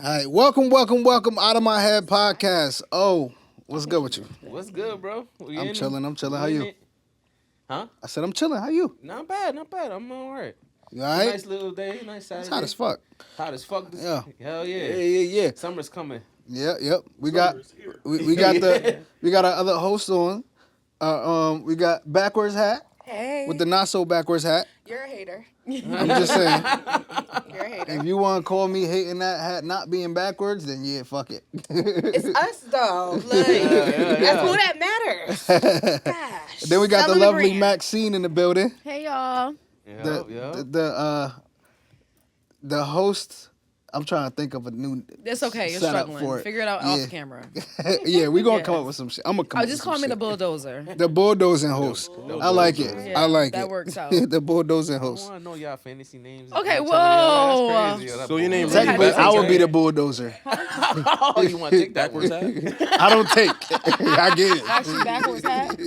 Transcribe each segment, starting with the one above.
All right, welcome Out of My Head podcast. Oh, what's good with you? What's good, bro? I'm chilling. How you? Huh? I said I'm chilling. How you? Not bad. I'm all right. You all right? Nice little day, nice Saturday. It's hot as fuck. Hot as fuck. Yeah. Hell yeah. Yeah. Summer's coming. Yep. We got our other host on. We got backwards hat. Hey. With the not so backwards hat. You're a hater. I'm just saying. You're a hater. If you want to call me hating that hat not being backwards, then yeah, fuck it. It's us though. Like, that's who that matters. Gosh. Then we got the lovely Maxine in the building. Hey y'all. The host. I'm trying to think of a new. It's okay. You're setup struggling. for it. Figure it out off camera. Yeah, we're gonna come up with some shit. I'm gonna come. Just call me the bulldozer. The bulldozing host. I like it. Yeah, I like that it. works out. The bulldozing I host. want to know y'all fantasy names. Okay, I'm telling whoa. y'all, that's crazy. So your name is Technically, I would be the bulldozer. Oh, you want to take that word? I don't take. I get it. Actually, backwards hat.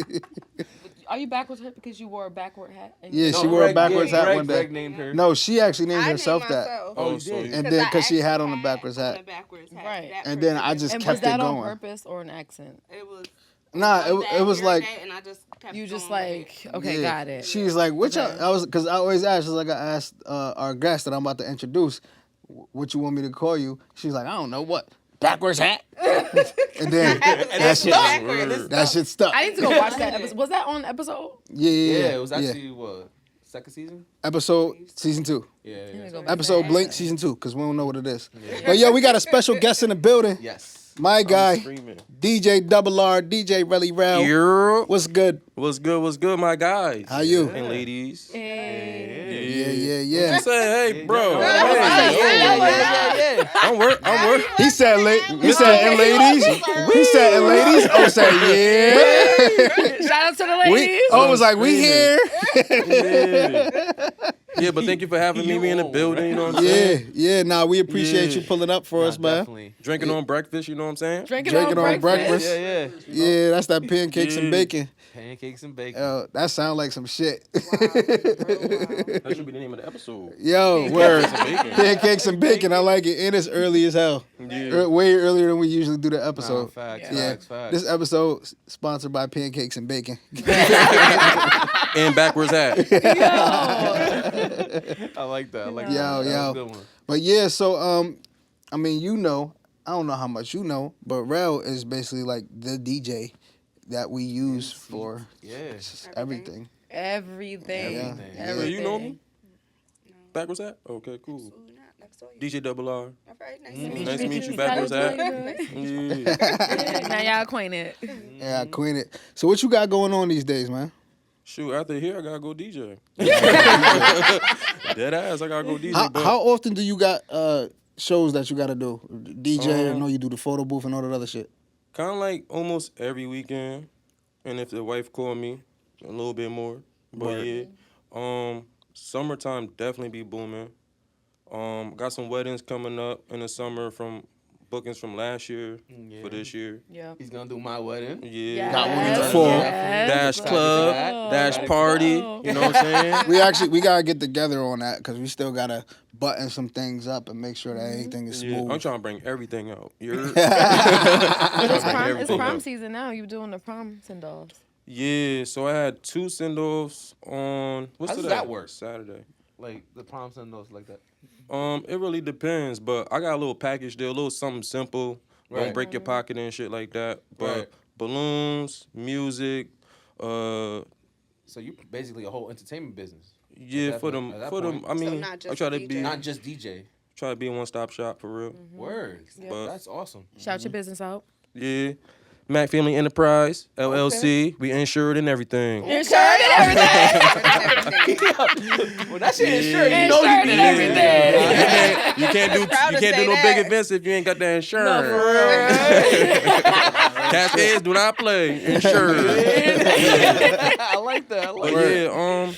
Are you backwards hat because you wore a backward hat? Yeah, she wore a backwards hat one day. Greg named her. No, she actually named I herself named that. myself. Oh, you did. And then because she had on a backwards hat. Right. And then I just And kept was that it on going. purpose or an accent? It was. Nah, it was like. And I just kept You just going with like, it. okay, Yeah. got it. She's like, which because I always ask, I asked our guest that I'm about to introduce, what you want me to call you? She's like, I don't know what. Backwards hat. And then that shit stuck. I need to go watch that episode. Was that on the episode? Yeah. Yeah, it was actually what, second season? Episode season 2. Yeah. Episode Blink season 2, because we don't know what it is. But yo, we got a special guest in the building. Yes. My guy, Screaming. DJ Double R, DJ Relly Rel. Yeah. What's good? What's good, my guys? How you? And ladies. Yeah. You say, hey, bro. Yeah. I'm work. He said, and ladies. He said, and ladies. Oh, say, yeah. Shout out to the ladies. Oh, it was like, we here. Yeah, but thank you for having me in the building, you know what I'm saying? Yeah. Nah, we appreciate you pulling up for us, man. Definitely. Drinking on breakfast, you know what I'm saying? Drinking on breakfast. Yeah. Yeah, that's that pancakes and bacon. Pancakes and bacon. That sound like some shit. That should be the name of the episode. Yo, word. Bacon. Pancakes and bacon. I like it. And it's early as hell. Yeah. Way earlier than we usually do the episode. Facts. This episode sponsored by Pancakes and Bacon. And backwards hat. I like that. Yo. That was a good one. But yeah, so I mean, I don't know how much you know, but Rel is basically like the DJ that we use for everything. Everything. So you know me? Backwards hat? Okay, cool. DJ Double R. All right, nice to meet Nice you. to meet you, backwards hat. Yeah. Now y'all acquainted. Yeah, acquainted. So what you got going on these days, man? Shoot, after here, I gotta go DJ. Dead ass, I gotta go DJ. How often do you got shows that you gotta do? DJ, I know you do the photo booth and all that other shit. Kind of like almost every weekend, and if the wife called me, a little bit more. But yeah, summertime definitely be booming. Got some weddings coming up in the summer from bookings from last year for this year. Yeah. He's gonna do my wedding. Yeah. Got one in the fall. Dash club, dash party. You know what I'm saying? We gotta get together on that because we still gotta button some things up and make sure that everything is Yeah, smooth. I'm trying to bring everything out. You're It's prom season now. You doing the prom send-offs. Yeah, so I had 2 send-offs on How does today? that work? Saturday. Like the proms and those like that. It really depends, but I got a little package deal, a little something simple. Right. Don't break your pocket and shit like that. But Right. balloons, music, So you basically a whole entertainment business. yeah, At for that them. point. I mean, not I just try to DJ. be Not just DJ. try to be a one-stop shop for real. Word. But- That's awesome. Shout your business out. Yeah. Mac Family Enterprise, LLC. We insured and everything. Insured and everything. Well, that shit is sure. Insured and everything. You can't do Proud to say no that. big events if you ain't got that insurance. Cascades do not play. Insured. I like that. I like But that. yeah,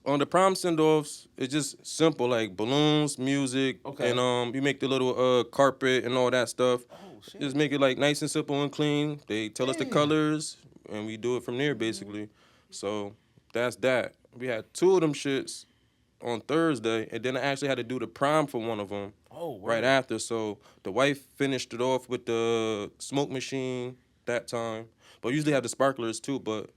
on the prom send-offs, it's just simple, like balloons, music, Okay. and you make the little carpet and all that stuff. Oh, shit. Just make it like nice and simple and clean. They tell us the colors, and we do it from there basically. So that's that. We had 2 of them shits on Thursday, and then I actually had to do the prom for one of them Oh, right word. after. So the wife finished it off with the smoke machine that time, but usually have the sparklers too. But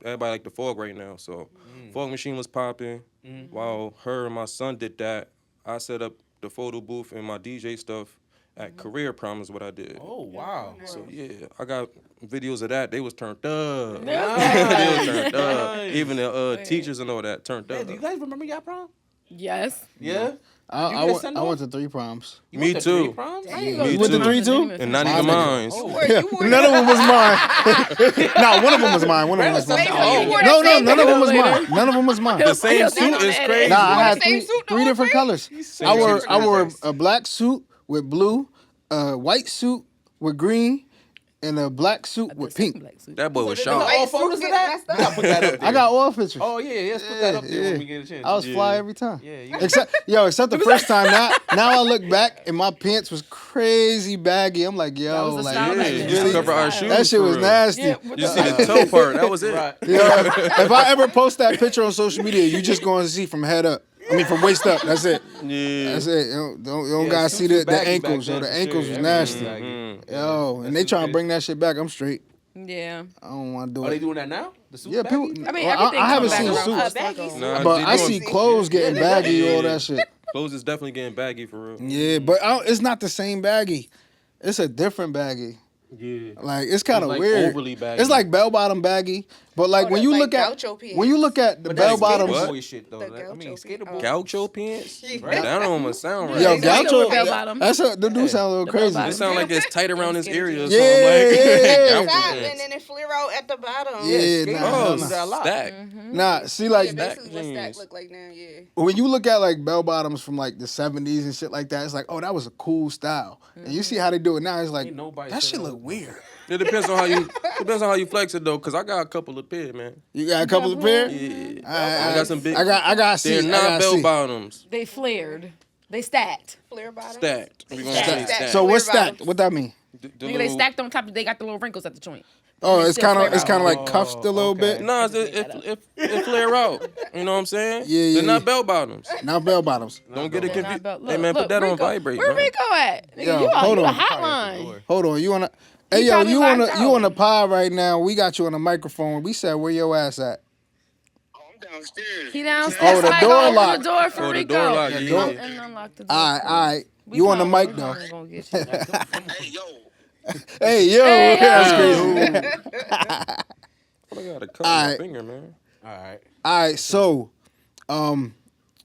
everybody like the fog right now, so fog machine was popping. While her and my son did that, I set up the photo booth and my DJ stuff at career prom is what I did. Oh, wow. So yeah, I got videos of that. They was turned up. They Nice. was turned up. Nice. Even the teachers and all that turned Yeah, up. do you guys remember y'all prom? Yes. Yeah. I get sent went off? to 3 proms. You Me went to too. 3 proms? How Me you go too. With the 3 too? And not even My mine. Oh, None of them was mine. Nah, one of them was mine. One of them was mine. you wore No, the same none of them was later. mine. None of them was mine. The same suit is crazy. Nah, I wore had the same three, suit the three whole different thing? colors. Same I wore colors. a black suit with blue, a white suit with green, and a black suit with pink. That boy was You got sharp. all photos of that? You gotta put that up there. I got all pictures. Oh, yeah, let's put that up there when we get a chance. I was fly every time. Yeah, you Except the first time. Now I look back and my pants was crazy baggy. I'm like, yo, was the like style Yeah, back you then. used to really? cover our shoes. That shit for was real. nasty. Yeah, You see the toe part. That was it. Right. Yo, if I ever post that picture on social media, you just going to see from head up. I mean, from waist up. That's it. Yeah. That's it. You don't Yeah, gotta suits see was the baggy ankles. back So then, the for ankles sure. was Everything nasty. baggy. Yo, and they That's trying to crazy. bring that shit back. I'm straight. Yeah. I don't want to do Are they it. doing that now? The suits Yeah, baggy? people. I mean, well, everything I haven't comes seen back around. suits, baggy Nah, but they I doing- see clothes getting baggy. All that shit. Clothes is definitely getting baggy for real. Yeah, but it's not the same baggy. It's a different baggy. Yeah. Like it's kind of like weird. overly baggy. It's like bell bottom baggy, but like Oh, when that's you like look at gaucho pants. when you look at the But bell that's bottoms. What? boy shit, though. The I mean, gaucho skater pants. boy. Gaucho pants? Right. That don't almost sound right. Yo, Yeah, they gaucho. with bell bottom. That's a the do sound a little The bell crazy. bottom. It sound like it's tight around his area or Yeah, something. Like, yeah. Gaucho Top, pants. and then it flare out at the bottom. Yeah, skaters nah, do nah. that a lot. Stack. Nah, see, like Yeah, basically what jeans. stack look like now, yeah. when you look at like bell bottoms from like the 70s and shit like that, it's like, oh, that was a cool style. And you see how they do it now, it's like Ain't nobody that said shit that look was- weird. It depends on how you flex it though, cause I got a couple of pair, man. You got a couple of pair? Yeah. I got some big- I got see. They're I not gotta bell see. bottoms. They flared. They stacked. Flare bottom. Stacked. We gonna Stacked. say Stacked. stacked. So what's Flare stacked? bottoms. What that mean? The Nigga, they little- stacked on top. They got the little wrinkles at the joint. Oh, They it's still kind of flare out. like cuffed a little okay. bit. Nah, it flare out. You know what I'm saying? Yeah, yeah, They're not yeah. bell bottoms. Not bell bottoms. Don't get it They're not confused. bell- Hey man, look, put that on Rico. vibrate, Where man. Rico at? Nigga, Yo, you hold a on. hotline. Hold on, you on a Hey He yo, probably you locked on the out. pod right now. We got you on the microphone. We said where your ass at? I'm downstairs. He downstairs. Oh, the Somebody door go open locked. the door for Oh, the Rico. door locked, yeah. And unlock the door. All right. We You on the coming, mic we though. coming, gonna get you. Hey, yo. Hey yo, Hey, that's yo. crazy. I gotta cut my Alright. finger, man. All right. All right, so I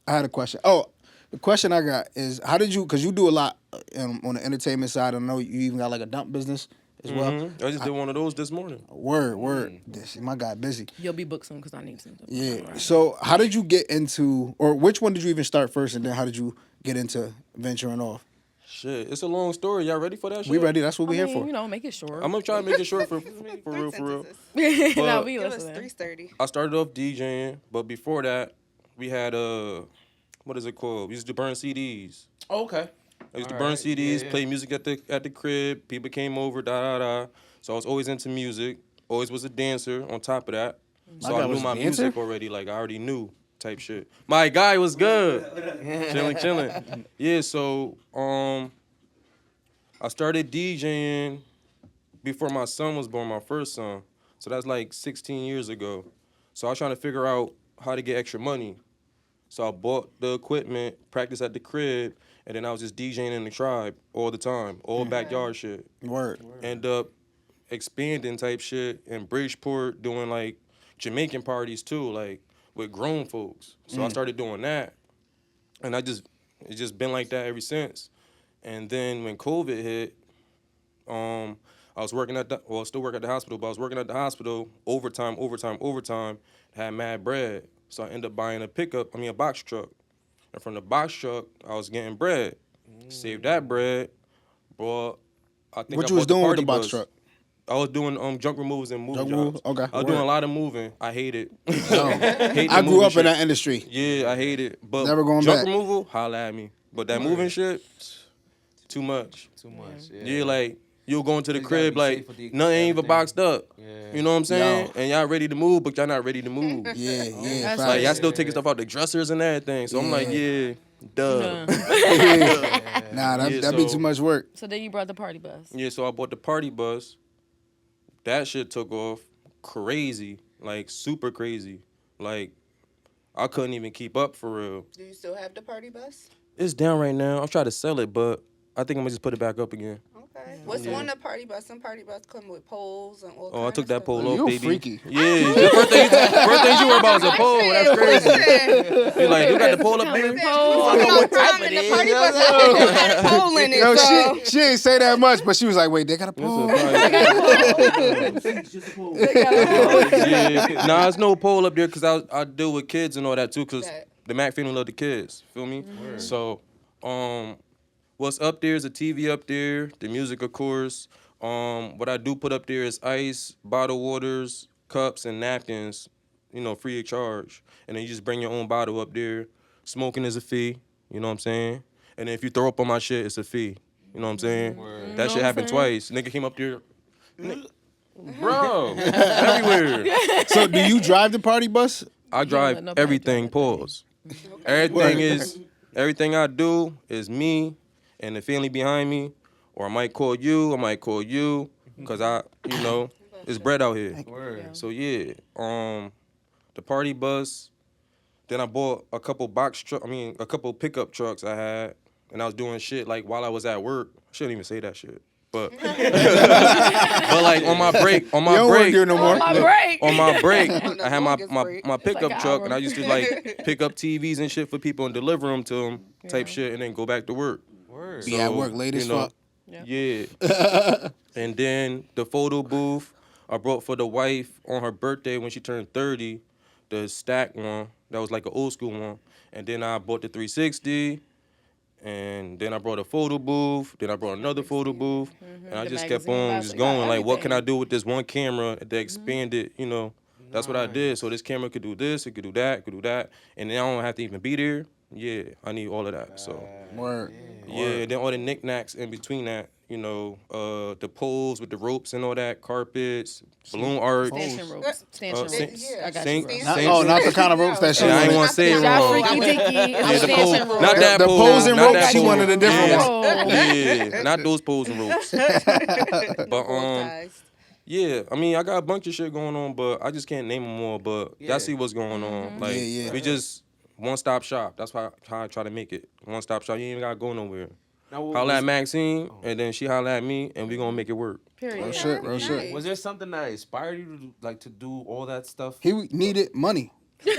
had a question. Oh, the question I got is how did you? Because you do a lot on the entertainment side. I know you even got like a dump business as well. Mhm. I just did one of those this morning. Word. This my guy busy. You'll be booked soon because I need some. Yeah. So how did you get into, or which one did you even start first, and then how did you get into venturing off? Shit, it's a long story. Y'all ready for that shit? We ready? That's what we I here mean, for. you know, make it short. I'm gonna try to make it short for real, for real. no, But- we Give us listening. 330. I started off DJing, but before that, we had what is it called? We used to burn CDs. Oh, okay. I used to All burn right. CDs, Yeah. play music at the crib. People came over, da. So I was always into music. Always was a dancer. On top of that, so guy I knew was a my dancer? music already. Like I already knew type shit. My guy was good. chilling. Yeah. So I started DJing before my son was born, my first son. So that's like 16 years ago. So I was trying to figure out how to get extra money. So I bought the equipment, practiced at the crib, and then I was just DJing in the tribe all the time, all backyard shit. Word. End up expanding type shit in Bridgeport, doing like Jamaican parties too, like with grown folks. So I started doing that, and it's just been like that ever since. And then when COVID hit, I was working still work at the hospital, but I was working at the hospital, overtime, had mad bread. So I ended up buying a box truck. And from the box truck, I was getting bread. Saved that bread, brought, I think What I you was bought doing with the party box bus. truck? I was doing junk removals and moving Junk jobs. removals? Okay, I was doing word. a lot of moving. I hate it. I grew up in that industry. Yeah, I hate it. But Never going junk back. removal, holla at me. But that moving shit, too much. Too much. Yeah, like you'll go into the You gotta crib be like safe with the- nothing ain't even everything. boxed up. Yeah. You know what I'm saying? Yo. And y'all ready to move, but y'all not ready to move. Yeah, That's facts. Like y'all still taking stuff out the dressers and everything. So I'm like, yeah, duh. Nah, that'd Yeah, be so- too much work. So then you brought the party bus. Yeah, so I bought the party bus. That shit took off crazy, like super crazy. Like I couldn't even keep up for real. Do you still have the party bus? It's down right now. I'm trying to sell it, but I think I'm gonna just put it back up again. Okay. What's on the party bus? Some party bus come with poles and all Oh, I took that pole You off, a baby. freaky. Yeah, the first thing you worry about is a pole. That's crazy. You like, you got the pole up there? I don't know what type it is. The party bus had a pole in it. Yo, so. she ain't say that much, but she was like, wait, they got a pole. Yeah. Nah, it's no pole up there because I deal with kids and all that too because Right. the Mac family love the kids. Feel me? So, what's up there is a TV up there, the music, of course. What I do put up there is ice, bottled waters, cups, and napkins, free of charge. And then you just bring your own bottle up there. Smoking is a fee, you know what I'm saying? And then if you throw up on my shit, it's a fee. You know what I'm saying? That shit happened twice. Nigga came up there. Bro, everywhere. So do you drive the party bus? I drive let nobody everything, drive pause. Everything I do is me and the family behind me. Or I might call you, because it's bread out here. Word. So yeah, the party bus. Then I bought a couple pickup trucks I had, and I was doing shit like while I was at work. I shouldn't even say that shit, but but like on my break, You don't work here no more. My break. on my break, The I had my longest break. pickup like an truck, hour. and I used to like pick up TVs and shit for people and deliver them to them, type shit, and then go back to work. Word. Be at work late as fuck. Yeah. And then the photo booth I brought for the wife on her birthday when she turned 30, the stack one. That was like an old school one. And then I bought the 360. And then I brought a photo booth. Then I brought another photo booth. And I The just kept magazine on box, just you got going. Like, what can I everything. do with this one camera to expand it, That's what I did. So this camera could do this, it could do that, And then I don't have to even be there. Yeah, I need all of that. So Word. yeah, then all the knickknacks in between that, the poles with the ropes and all that, carpets, balloon arch. Stanchion ropes. Stanchion sink- ropes. Yeah. I got sink- you, bro. Not, sink- oh, not the kind of ropes that she Yeah, I ain't wanted. wanna say it Y'all wrong. freaky dicky. Yeah, the Stanchion pole, ropes. not that The pole, poles and not ropes, that she pole. wanted a different yeah. one. Yeah, not those poles and ropes. But Ties. yeah, I mean, I got a bunch of shit going on, but I just can't name them all. But Yeah. y'all see what's going on. Like, Yeah. we just one-stop shop. That's how I try to make it. One-stop shop. You ain't even gotta go nowhere. Now, what Holla at was, Maxine, and then she holla at me, and we gonna make it work. Period. Real shit, real shit. was there something that inspired you to do all that stuff? He needed money. Yeah,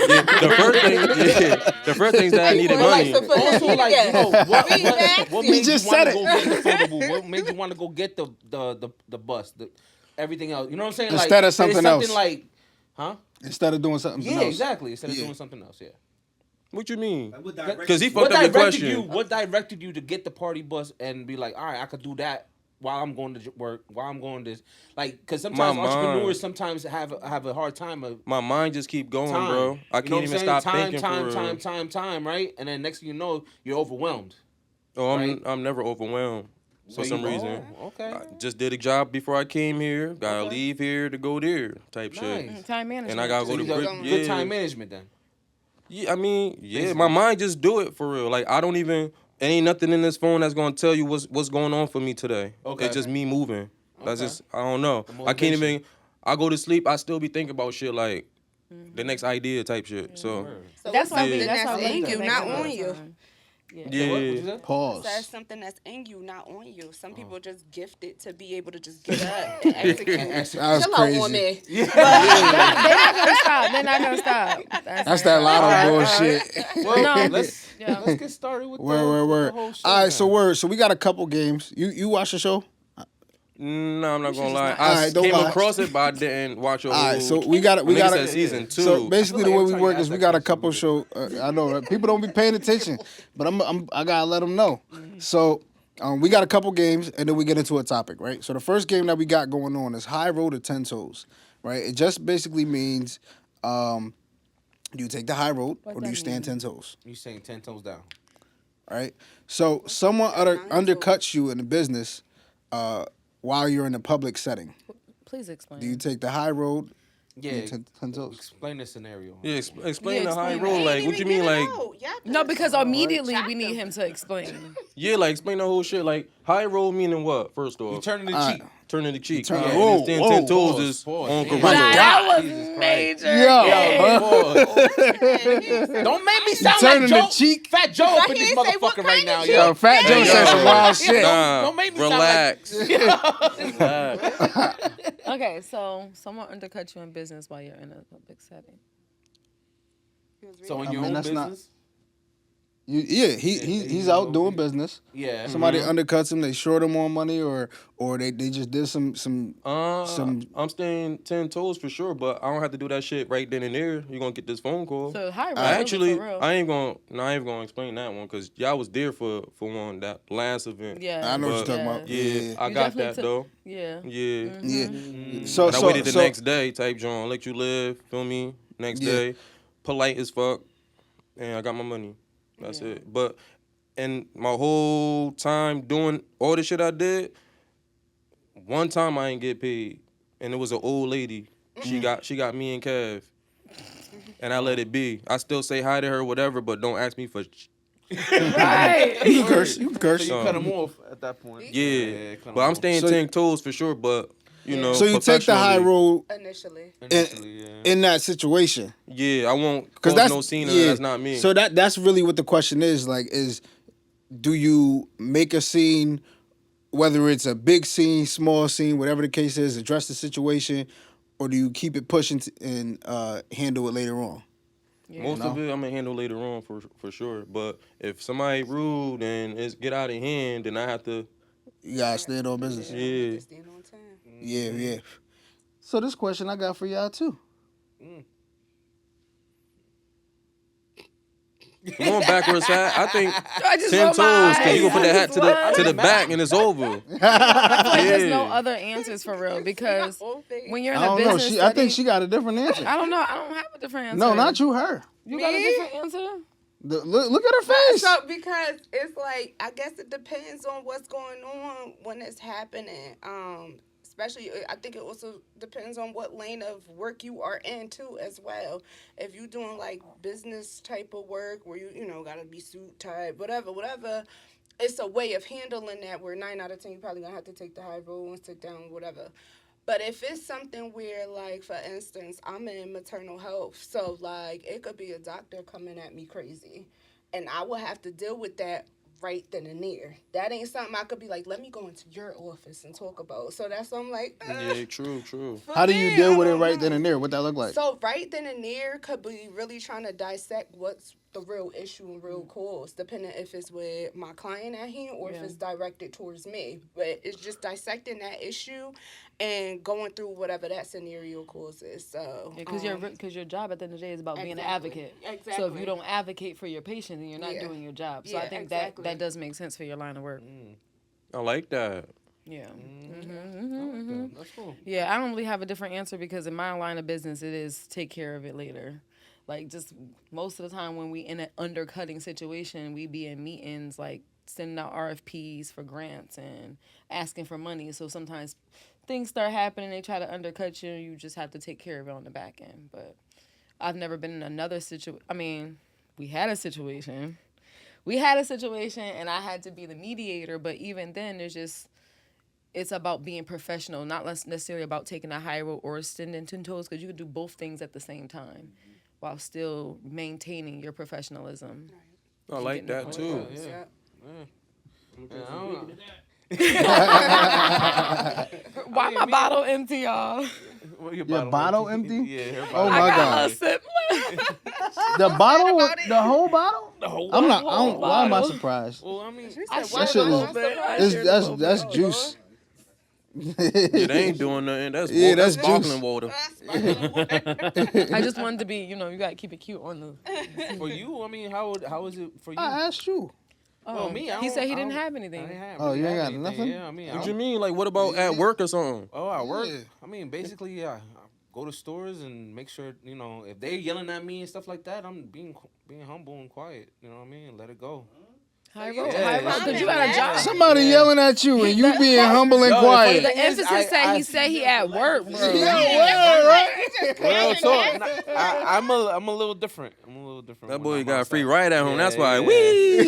the first things that I needed money. Also, like, what He made just you want said to it. go get the photo booth? What made you want to go get the bus, everything else? You know what I'm saying? Instead like, of something it's else. like, huh? Instead of doing something Yeah, else. exactly. Instead of Yeah. doing something else, yeah. What you mean? Like, what direction- Because he What fucked up your directed question. you? What directed you to get the party bus and be like, all right, I could do that while I'm going to work, while I'm going this, like, because sometimes My mind. entrepreneurs sometimes have a hard time of My mind just keep going, time. bro. I You know can't what I'm even saying? stop time, thinking time, for real. time, right? And then next thing you know, you're overwhelmed. Oh, right? I'm never overwhelmed for some reason. Oh, okay. I just did a job before I came here. Gotta leave here to go there, type shit. Nice. Time management. And I gotta So go to you got Brit- good yeah. time management then. Yeah, I mean, yeah, Basically. my mind just do it for real. Like I don't even. Ain't nothing in this phone that's gonna tell you what's going on for me today. Okay. It's just me moving. That's Okay. just I don't know. The I can't motivation. even. I go to sleep. I still be thinking about shit like the next idea type shit. So So That's why it's we. something That's why that's we in do you, that not all on the you. time. Yeah. What you said? Pause. That's something that's in you, not on you. Some people just gifted to be able to just get up and execute. That was Chill out crazy. on me. They're not gonna stop. They're not gonna stop. That's that lotto bullshit. Well, No. let's Yeah. let's get started with Word. the whole show. All right, so man. word. So we got a couple games. You watch the show? no, I'm not gonna lie. not- I Alright, don't came lie. across it, but I didn't watch it. All right, so we got Nigga a said season 2. So basically, I the feel way like we every work time is you we ask got that a couple question, show. I know right? People don't be paying attention, but I gotta let them know. So we got a couple games, and then we get into a topic, right? So the first game that we got going on is high road or 10 toes, right? It just basically means do you take the high road or do you stand 10 toes? You saying 10 toes down? Right? So someone undercuts you in the business, while you're in a public setting? Please explain. Do you take the high road? Yeah. 10 toes. Explain the scenario. Yeah, explain Yeah, the high explain road. that. Like, what you mean? Like, No, because immediately we need him to explain. yeah, like explain the whole shit. Like, high road meaning what? First off, You turning the cheek. turning the cheek. Turn- Yeah, whoa, and then whoa, 10 toes pause, is pause. on Yeah. gorilla. That was Jesus Christ. major. Yo, Don't make me sound turning like the Joe. cheek. Fat Joe up in this he ain't say what motherfucker right kind now, of yo. Yo, Fat Joe Hey, said some yo. wild shit. Nah, Don't make me relax. sound Relax. Okay, so someone undercut you in business while you're in a public setting. like. So in I your mean, own that's not- business? He's out doing business. Yeah. Somebody undercuts him, they short him on money, or they just did some. I'm staying 10 toes for sure, but I don't have to do that shit right then and there. You're gonna get this phone call. So high road, Actually, for real. I ain't gonna explain that one because y'all was there for one that last event. Yeah. I know what you're But- talking about. Yeah, I You got definitely that took- though. Yeah. Yeah. Yeah. So And I waited the next day, type John, let you live, feel me? Next Yeah. day, polite as fuck, and I got my money. That's it. But and my whole time doing all the shit I did, one time I ain't get paid, and it was an old lady. She got me and Kev, and I let it be. I still say hi to her, whatever, but don't ask me for. Right. You can curse. You can curse. So you cut him off at that point. Yeah, cut him but I'm off. staying So- 10 toes for sure. But you know, So you take the high road Initially. Initially, yeah. in that situation. Yeah, I won't Because cause that's no scene. yeah. That's not me. So that's really what the question is. Like, do you make a scene, whether it's a big scene, small scene, whatever the case is, address the situation, or do you keep it pushing and handle it later on? Most of it I'm gonna handle later on for sure. But if somebody rude and it's get out of hand, then I have to. You gotta stand on business. Yeah. Stand on time. Yeah. So this question I got for y'all too. Come on, backwards hat. I think I just 10 rolled my toes. Cause you eyes. gonna put that hat to the back and it's over. I feel like there's no Yeah. other answers for real because when you're in I a don't know. business I think setting- she got a different answer. I don't know. I don't have a different answer. No, not you. Her. You got a Me? different answer? Look at her face. So because it's like I guess it depends on what's going on when it's happening. Especially I think it also depends on what lane of work you are in too as well. If you're doing like business type of work where you know gotta be suit type, whatever, it's a way of handling that where 9 out of 10 you're probably gonna have to take the high road and sit down, whatever. But if it's something where, like, for instance, I'm in maternal health, so, like, it could be a doctor coming at me crazy, and I will have to deal with that right then and there. That ain't something I could be like, let me go into your office and talk about. So that's why I'm like, Yeah, true. for How do you me, deal I with it don't right know. then and there? What that look like? So right then and there could be really trying to dissect what's the real issue and real cause, depending if it's with my client at hand or if Yeah. it's directed towards me. But it's just dissecting that issue and going through whatever that scenario causes. So Because your job at the end of the day is about being an Exactly. advocate. Exactly. So if you don't advocate for your patient, then you're not Yeah. doing your job. So Yeah, I think exactly. that does make sense for your line of work. I like that. Yeah. That's cool. Yeah, I don't really have a different answer because in my line of business, it is take care of it later. Like, just most of the time when we in an undercutting situation, we be in meetings, like, sending out RFPs for grants and asking for money. So sometimes things start happening, they try to undercut you, and you just have to take care of it on the back end. But I've never been in another situation. I mean, we had a situation. And I had to be the mediator, but even then, it's about being professional, not necessarily about taking a high road or standing 10 toes, because you can do both things at the same time while still maintaining your professionalism. I like that too. Yeah. Why my bottle empty, y'all? Your bottle empty? Yeah, her Oh bottle. my I got God. a sip. The bottle, the whole bottle? I'm not. whole Why am I bottle. surprised? Well, I mean, I That shared shit a little bit. I shared a little That's bit. juice. Yeah, they ain't doing nothing. That's Yeah, that's that's sparkling juice. water. I just wanted to be, you gotta keep it cute on the. for you, I mean, how is it for you? I asked you. Well, me, I He don't- said he I didn't don't- have I anything. didn't have Oh, you really ain't have got anything. nothing? Yeah, I mean, I What don't- you mean? Like, what about at work or something? Oh, I work. Yeah. I mean, basically, yeah. I go to stores and make sure if they're yelling at me and stuff like that, I'm being humble and quiet. You know what I mean? Let it go. High you road, just high road, climbing because you got a that. job. Somebody yelling at you and you being humble and Yo, the quiet. funny The emphasis I said he at work, bro. Real talk. I'm a little different. I'm a little different. That when boy I'm got a outside. free ride at home. That's why. Yeah. Wee. Yo,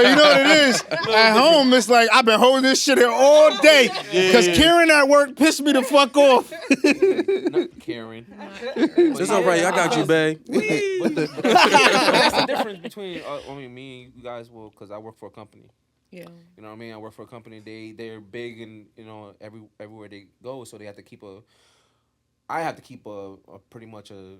you know what it is? At home, it's like, I've been holding this shit in all day. Because Karen at work pissed me the fuck off. Not Karen. It's all right. I got you, babe. That's the difference between me and you guys. Well, because I work for a company. Yeah. You know what I mean? I work for a company. They're big and everywhere they go, so they have to keep a. I have to keep a pretty much a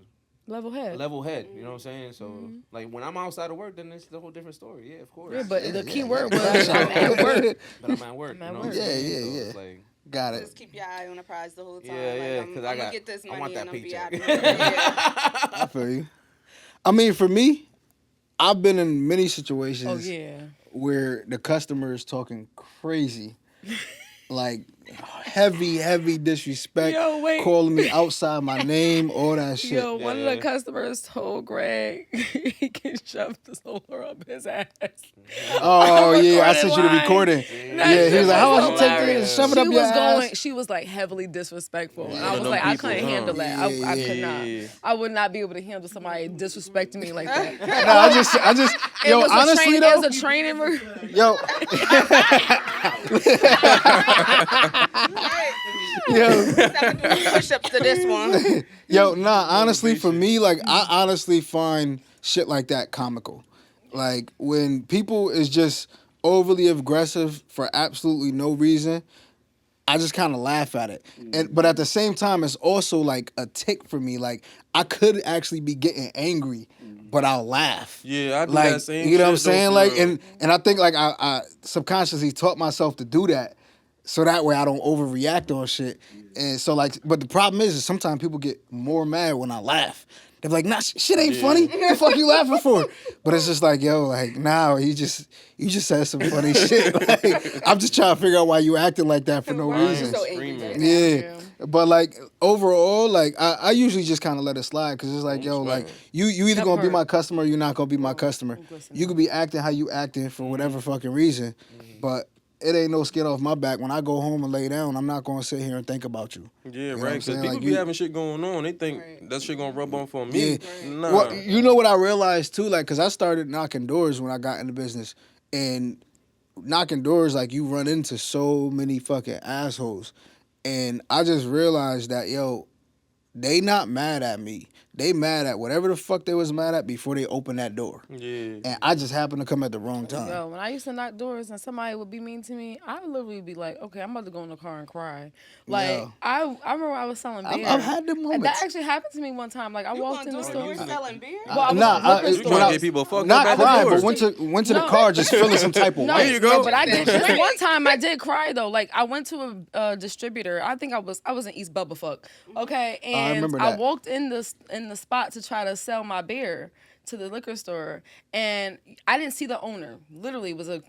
Level head. level head. You know what I'm saying? So like when I'm outside of work, then it's a whole different story. Yeah, of course. Yeah, but the key word was I'm at work. But I'm at work. I'm at you know work. what I'm saying? Yeah, So yeah. it's like, Got it. Just keep your eye on the prize the whole time. yeah, I'm because I gonna get this money want that and I'm be out paycheck. of here. Yeah. I feel you. I mean, for me, I've been in many situations Oh yeah. where the customer is talking crazy. Like heavy disrespect, Yo, wait. calling me outside my name, all that shit. Yo, one of the Yeah. customers told Greg he can shove the solar up his ass. Oh yeah, I sent you the line. recording. That Yeah, he shit was like, "How was about you take hilarious. this, shove it She up your was going. ass?" She was like heavily disrespectful, and Yeah. I One was of like, them I people, couldn't huh? handle that. I could not. Yeah. I would not be able to handle somebody disrespecting me like that. No, I just, It yo, was honestly it though, was a training. yo, yo, Push-ups to this one. yo, nah, honestly, for me, like, I honestly find shit like that comical. Like, when people is just overly aggressive for absolutely no reason, I just kind of laugh at it. But at the same time, it's also like a tick for me. Like, I could actually be getting angry, but I'll laugh. Yeah, I do Like, that same you know what I'm shit, though, saying? for Like, real. and I think like I subconsciously taught myself to do that, so that way I don't overreact on shit. And so like, but the problem is sometimes people get more mad when I laugh. They're like, nah, shit ain't funny. The fuck you laughing for? But it's just like, yo, like, nah, you just said some funny shit. Like, I'm just trying to figure out why you acting like that for no Why are you reason. so angry right now? Yeah. But like overall, like I usually just kind of let it slide because it's like, yo, like you either That gonna be part. my customer or you're not gonna be my customer. You could be acting how you acting for whatever fucking reason, but it ain't no skin off my back. When I go home and lay down, I'm not gonna sit here and think about you. Yeah, know what right. I'm Because saying? people Like, be you- having shit going on. They think that shit gonna rub off on me. Nah. Well, you know what I realized too, like, cause I started knocking doors when I got into business, and knocking doors, like, you run into so many fucking assholes, and I just realized that, yo, they not mad at me. They mad at whatever the fuck they was mad at before they opened that door. Yeah. And I just happened to come at the wrong time. Yo, when I used to knock doors and somebody would be mean to me, I would literally be like, okay, I'm about to go in the car and cry. Like, Yeah. I remember I was selling beer. I've had them And moments. that actually happened to me one time. Like, I You walked gonna in the do it store. when you're selling beer? Well, I was Nah, at the liquor You store. trying to get people fucked Not up at crying, the but doors. went to the car just feeling some type of No, way. There you go. no, but I did. This one time I did cry though. Like I went to a distributor. I think I was in East Bubblefuck. Okay, and remember I that. walked in the spot to try to sell my beer to the liquor store, and I didn't see the owner. Literally, it was a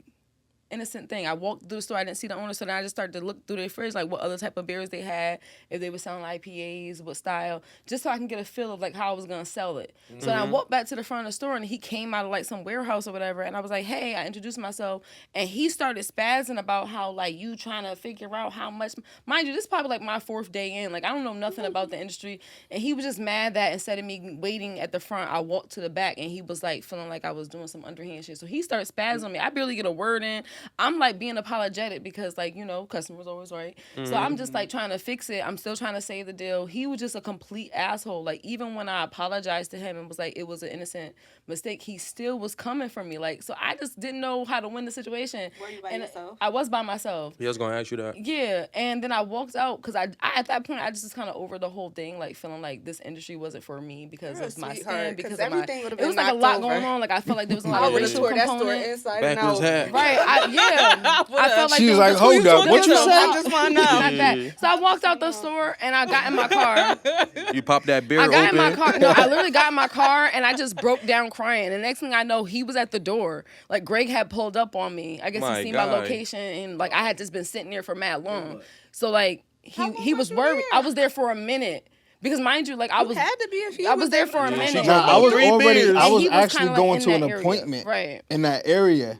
innocent thing. I walked through the store, I didn't see the owner, so then I just started to look through their fridge, like what other type of beers they had, if they were selling IPAs, what style, just so I can get a feel of like how I was gonna sell it. So then I walked back to the front of the store, and he came out of like some warehouse or whatever, and I was like, hey, I introduced myself, and he started spazzing about how like you trying to figure out how much, mind you, this is probably like my 4th day in, like I don't know nothing about the industry, and he was just mad that instead of me waiting at the front, I walked to the back, and he was like feeling like I was doing some underhand shit. So he started spazzing on me. I barely get a word in. I'm like being apologetic because like, you know, customers always right. So I'm just like trying to fix it. I'm still trying to save the deal. He was just a complete asshole. Like even when I apologized to him and was like it was an innocent mistake, he still was coming for me. Like so I just didn't know how to win the situation. Were you by And yourself? I was by myself. He was gonna ask you that. Yeah, and then I walked out because I at that point I just was kind of over the whole thing, like feeling like this industry wasn't for me because You're a of my sweetheart, skin, 'cause because of my. everything would've It was been like a knocked lot going over. on. Like I felt like there was a lot I of would have racial tore that store component. inside Backwards and out. hat. Right, I felt like She there was like, a- hold up, what you I say? just want to know. Not that. So I walked out the store and I got in my car. You pop that beer I got open. in my car. No, I literally got in my car and I just broke down crying. And the next thing I know, he was at the door. Like Greg had pulled up on me. I guess My he seen my God. location and like I had just been sitting there for mad long. So like How long he was was you worried. there? I was there for a minute. Because mind you, like I was had to be if he I was there for a in the minute. Nah, I was 3 already. beers. I And was he was actually kinda, like, going in to an that area. appointment Right. in that area.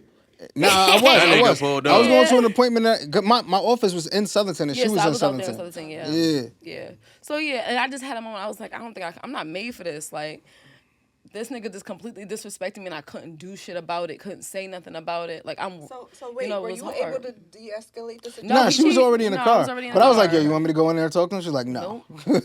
Nah, I was. That I nigga was. pulled I was up. going to an appointment. My office was in Southington, and Yeah, she so was I in was out there in Southington. Southington, Yeah. yeah. So yeah, and I just had a moment. I was like, I don't think I'm not made for this. Like, this nigga just completely disrespecting me, and I couldn't do shit about it. Couldn't say nothing about it. Like I'm. So wait, it were was you hard. able to de-escalate the situation? No, Nah, he she was cheated. already in the No, I car. was already in But the I was like, car. yo, you want me to go in there and talk to him? She's like, no. Nope.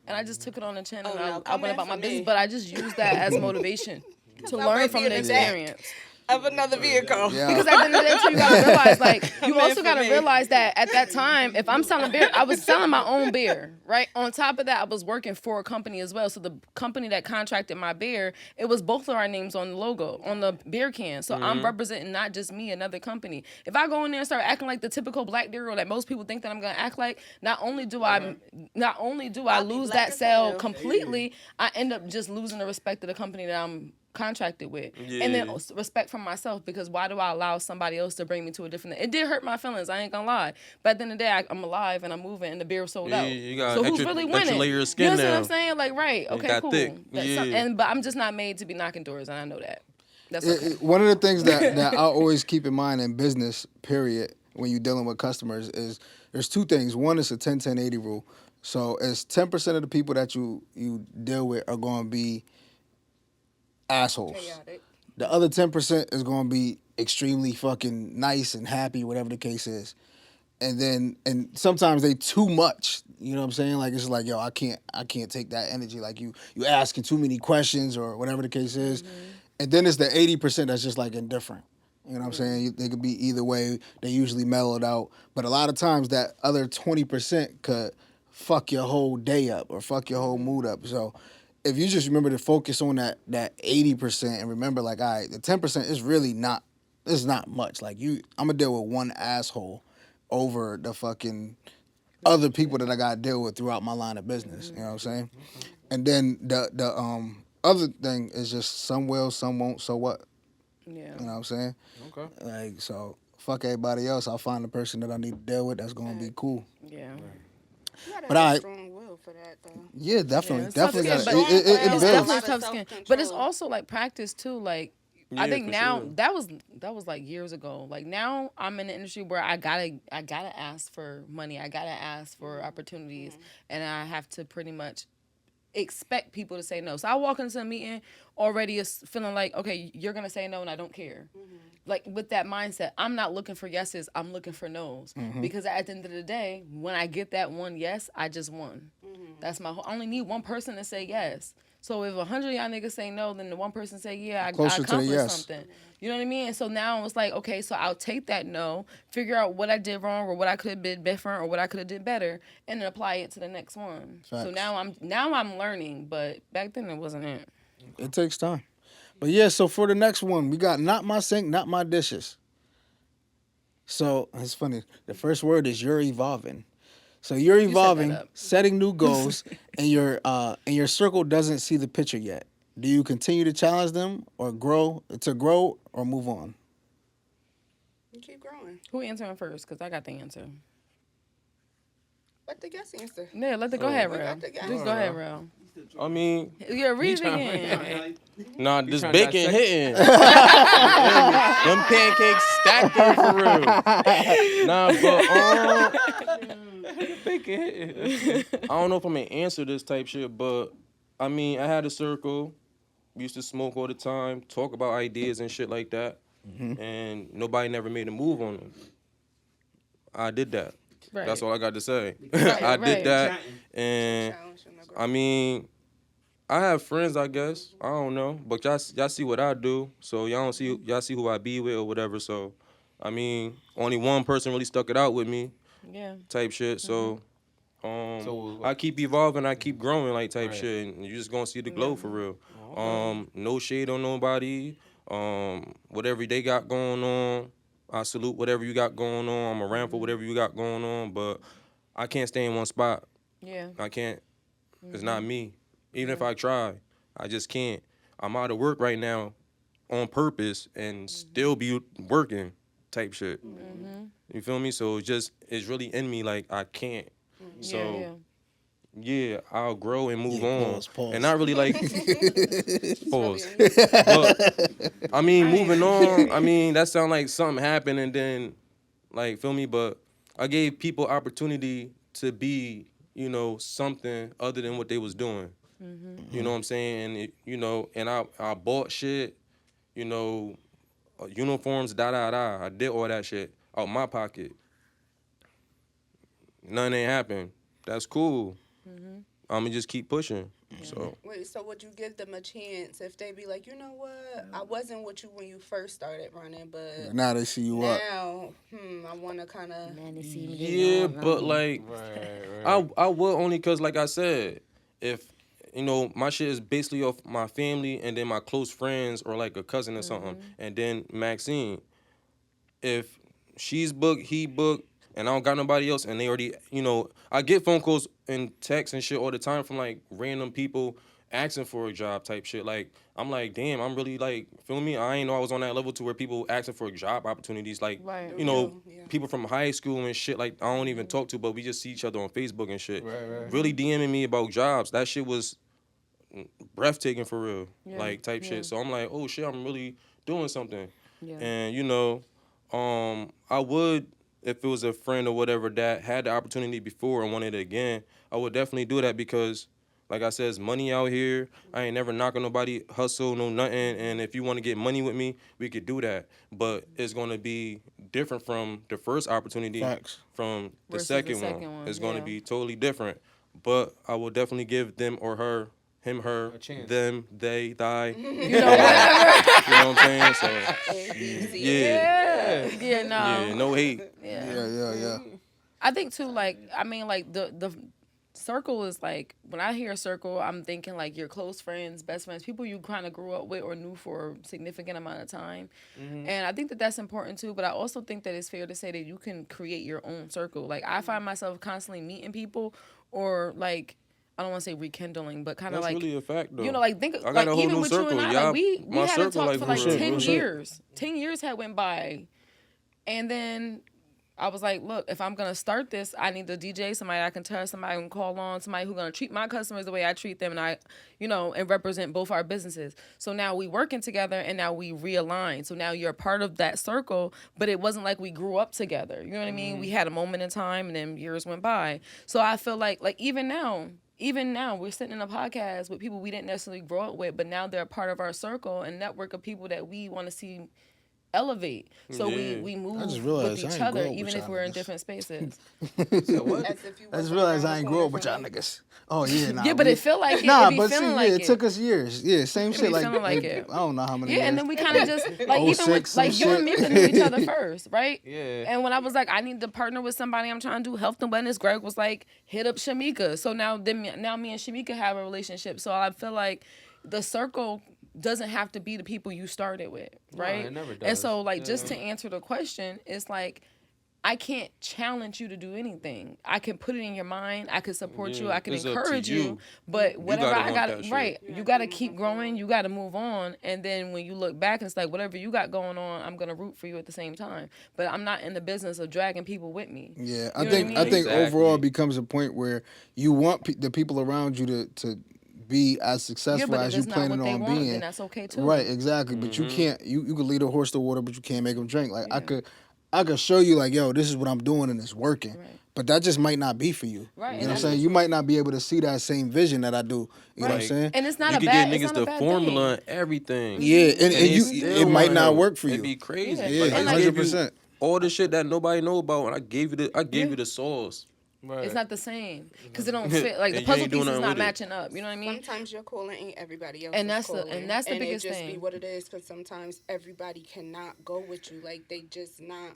And I just took it on the chin, and no, I come went in about for my business. me. But I just used that as motivation to I learn might from be the in the back. experience. Of another vehicle. Yeah. Because at the end of the day, too, you gotta realize, like, you in also for gotta me. realize that at that time, if I'm selling beer, I was selling my own beer, right? On top of that, I was working for a company as well. So the company that contracted my beer, it was both of our names on the logo, on the beer can. So I'm representing not just me, another company. If I go in there and start acting like the typical black beer girl that most people think that I'm gonna act like, not only do I I'll be lose black that as sale hell. completely, I end up just losing the respect of the company that I'm contracted with, and then Yeah. respect for myself, because why do I allow somebody else to bring me to a different? It did hurt my feelings, I ain't gonna lie, but at the end of the day, I'm alive and I'm moving and the beer sold Yeah, out. you got So who's extra- really extra winning? layer of You skin understand what now. I'm saying? Like, right, okay, got cool. thick. Yeah. But I'm just not made to be knocking doors, and I know that. That's okay. One of the things that I always keep in mind in business, period, when you're dealing with customers is there's two things. One is a 10-10-80 rule. So it's 10% of the people that you deal with are going to be assholes. Chaotic. The other 10% is going to be extremely fucking nice and happy, whatever the case is. And sometimes they too much. You know what I'm saying? Like it's like, yo, I can't take that energy. Like you asking too many questions or whatever the case is. And then it's the 80% that's just like indifferent. You know what I'm saying? They could be either way. They usually mellowed out. But a lot of times that other 20% could fuck your whole day up or fuck your whole mood up. So if you just remember to focus on that 80% and remember, like, all right, the 10% is really not, it's not much. Like I'm gonna deal with one asshole over the fucking other people that I gotta deal with throughout my line of business. You know what I'm saying? And then the other thing is just some will, some won't, so what? Yeah. You know what I'm saying? Okay. Like, so fuck everybody else. I'll find the person that I need to deal with that's gonna be cool. Yeah. You gotta But have I- a strong will for that, though. Yeah, definitely. Yeah, it's tough definitely skin, got but it it's builds. definitely Lot of tough skin. But it's self-control. also like practice too. Like I Yeah, think for now sure. that was like years ago. Like now I'm in an industry where I gotta ask for money. I gotta ask for opportunities, and I have to pretty much expect people to say no. So I walk into a meeting already feeling like, okay, you're gonna say no, and I don't care. Like with that mindset, I'm not looking for yeses. I'm looking for nos, because at the end of the day, when I get that one yes, I just won. That's my. I only need one person to say yes. So if 100 of y'all niggas say no, then the one person say yeah, I Closer to the accomplished yes. something. You know what I mean? And so now it's like, okay, so I'll take that no, figure out what I did wrong or what I could have been different or what I could have did better, and then apply it to the next one. So Facts. now I'm learning, but back then it wasn't it. It takes time. But yeah, so for the next one, we got not my sink, not my dishes. So it's funny. The first word is you're evolving. So you're evolving, up. setting new goals, and your circle doesn't see the picture yet. Do you continue to challenge them or grow or move on? You keep growing. Who answering first? Because I got the answer. Let the guest answer. Yeah, go ahead, we Real. got the guy. Just go ahead, Real. I mean, Yeah, read it again. nah, this tryna bacon dissect- hitting. Them pancakes stacking for real. Nah, but I don't know if I'm gonna answer this type shit, but I mean, I had a circle. We used to smoke all the time, talk about ideas and shit like that, and nobody never made a move on them. I did that. Right. That's all I got to say. Right, I right. did that, and Challenge him to grow. I mean, I have friends, I guess. I don't know, but y'all see what I do, so y'all see who I be with or whatever. So, I mean, only one person really stuck it out with me, Yeah. type shit. So, So, I keep evolving, I keep growing, like type Right. shit, and you just gonna see the glow for real. No shade on nobody. Whatever they got going on, I salute whatever you got going on. I'm around for whatever you got going on, but I can't stay in one spot. Yeah. I can't. It's not me. Even if I try, I just can't. I'm out of work right now on purpose and still be working type shit. You feel me? So it's really in me, like I can't. So Yeah. yeah, I'll grow and move Yeah, on, pause. and not really like pause. Really But I mean, moving on. I mean, that sound like something happened, and then like feel me. But I gave people opportunity to be, something other than what they was doing. You know what I'm saying? And and I bought shit, you know, uniforms, da da da. I did all that shit out my pocket. Nothing ain't happened. That's cool. I'ma just keep pushing. So Wait, so would you give them a chance if they be like, you know what, I wasn't with you when you first started running, but Now they see you up. now, I want to kind of. yeah, but like I would only cause like I said, if my shit is basically off my family and then my close friends or like a cousin or something, and then Maxine. If she's booked, he booked, and I don't got nobody else, and they already, I get phone calls and texts and shit all the time from like random people asking for a job type shit. Like I'm like, damn, I'm really like, feel me? I ain't know I was on that level to where people asking for job opportunities, like Right. people from high school and shit. Like I don't even talk to, but we just see each other on Facebook and shit. Right. Really DMing me about jobs. That shit was breathtaking for real, Yeah, like type yeah. shit. So I'm like, oh shit, I'm really doing something. Yeah. And I would, if it was a friend or whatever that had the opportunity before and wanted it again, I would definitely do that because, like I said, it's money out here. I ain't never knocking nobody hustle, no nothing. And if you want to get money with me, we could do that. But it's gonna be different from the first opportunity, Facts. from the Versus second, the second one, It's gonna yeah. be totally different. But I will definitely give them or her. Him, her, A chance. them, they, thy. You know what? You know what I'm saying? So, Yeah. Yeah, no. yeah, no hate. Yeah. I think too, like, I mean, like the circle is like, when I hear circle, I'm thinking like your close friends, best friends, people you kind of grew up with or knew for a significant amount of time. And I think that that's important too, but I also think that it's fair to say that you can create your own circle. Like I find myself constantly meeting people or like, I don't want to say rekindling, but kind of That's like, really a fact, though. think I got like a whole even new with you and circle. I, Y'all, like we my haven't circle, talked for like real 10 shit. years. 10 years had went by. And then I was like, look, if I'm going to start this, I need the DJ, somebody I can trust, somebody I can call on, somebody who's going to treat my customers the way I treat them, and and represent both our businesses. So now we working together, and now we realign. So now you're a part of that circle, but it wasn't like we grew up together. You know what I mean? We had a moment in time, and then years went by. So I feel like even now, we're sitting in a podcast with people we didn't necessarily grow up with, but now they're a part of our circle and network of people that we want to see elevate. So Yeah. we I move just with realized I each ain't other, grow up even with if y'all we're in niggas. different spaces. So what? As if you I just wasn't realized around I ain't the grow up corner with from y'all me. niggas. Oh yeah, nah. Yeah, but we- it feel like it. Nah, It be but feeling see, like it it. took us years. Yeah, same shit. be Like, feeling like it. I don't know how many Yeah, years. and then we kind of just like even 06 with like some you and me shit. knew each other first, right? Yeah. And when I was like, I need to partner with somebody, I'm trying to do health and wellness. Greg was like, hit up Shamika. So now me and Shamika have a relationship. So I feel like the circle doesn't have to be the people you started with, right? it never And does. so like just to answer the question, it's like I can't challenge you to do anything. I can put it in your mind. I can support you. Yeah, I can it's up to encourage you. you. But whatever gotta I want got, that shit. right? You got to keep growing. You got to move on. And then when you look back, it's like whatever you got going on, I'm gonna root for you at the same time. But I'm not in the business of dragging people with me. Yeah, You know what I mean? I think Exactly. overall it becomes a point where you want the people around you to be as successful but if as you it's not planning what they on want, being. then that's okay too. Right, exactly. But Mm-hmm. you can't. You could lead a horse to water, but you can't make him drink. Like I could show you like, yo, this is what I'm doing and it's working. Right. But that just might not be for you. Right, You and know what I'm that's saying? You might not be able to see that same vision that I do. You know what I'm Like, saying? And it's not You a could bad. get It's niggas not a the bad formula thing. and everything. Yeah, and they you still it might want not help. work for you. It'd be crazy. Yeah. Like, And I I- just gave you 100%. all the shit that nobody know about, and I gave you the sauce. Right. It's not the same because it don't fit. Like the And you puzzle ain't doing pieces nothing not with it. matching up. You know what I mean? Sometimes your calling ain't everybody else's And that's the- calling. and that's the biggest it just thing. be what it is, because sometimes everybody cannot go with you. Like, they just not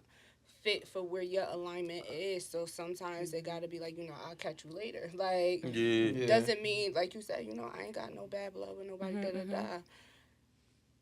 fit for where your alignment is. So sometimes they gotta be like, I'll catch you later. Like, Yeah. doesn't mean, like you said, I ain't got no bad blood with nobody, da-da-da.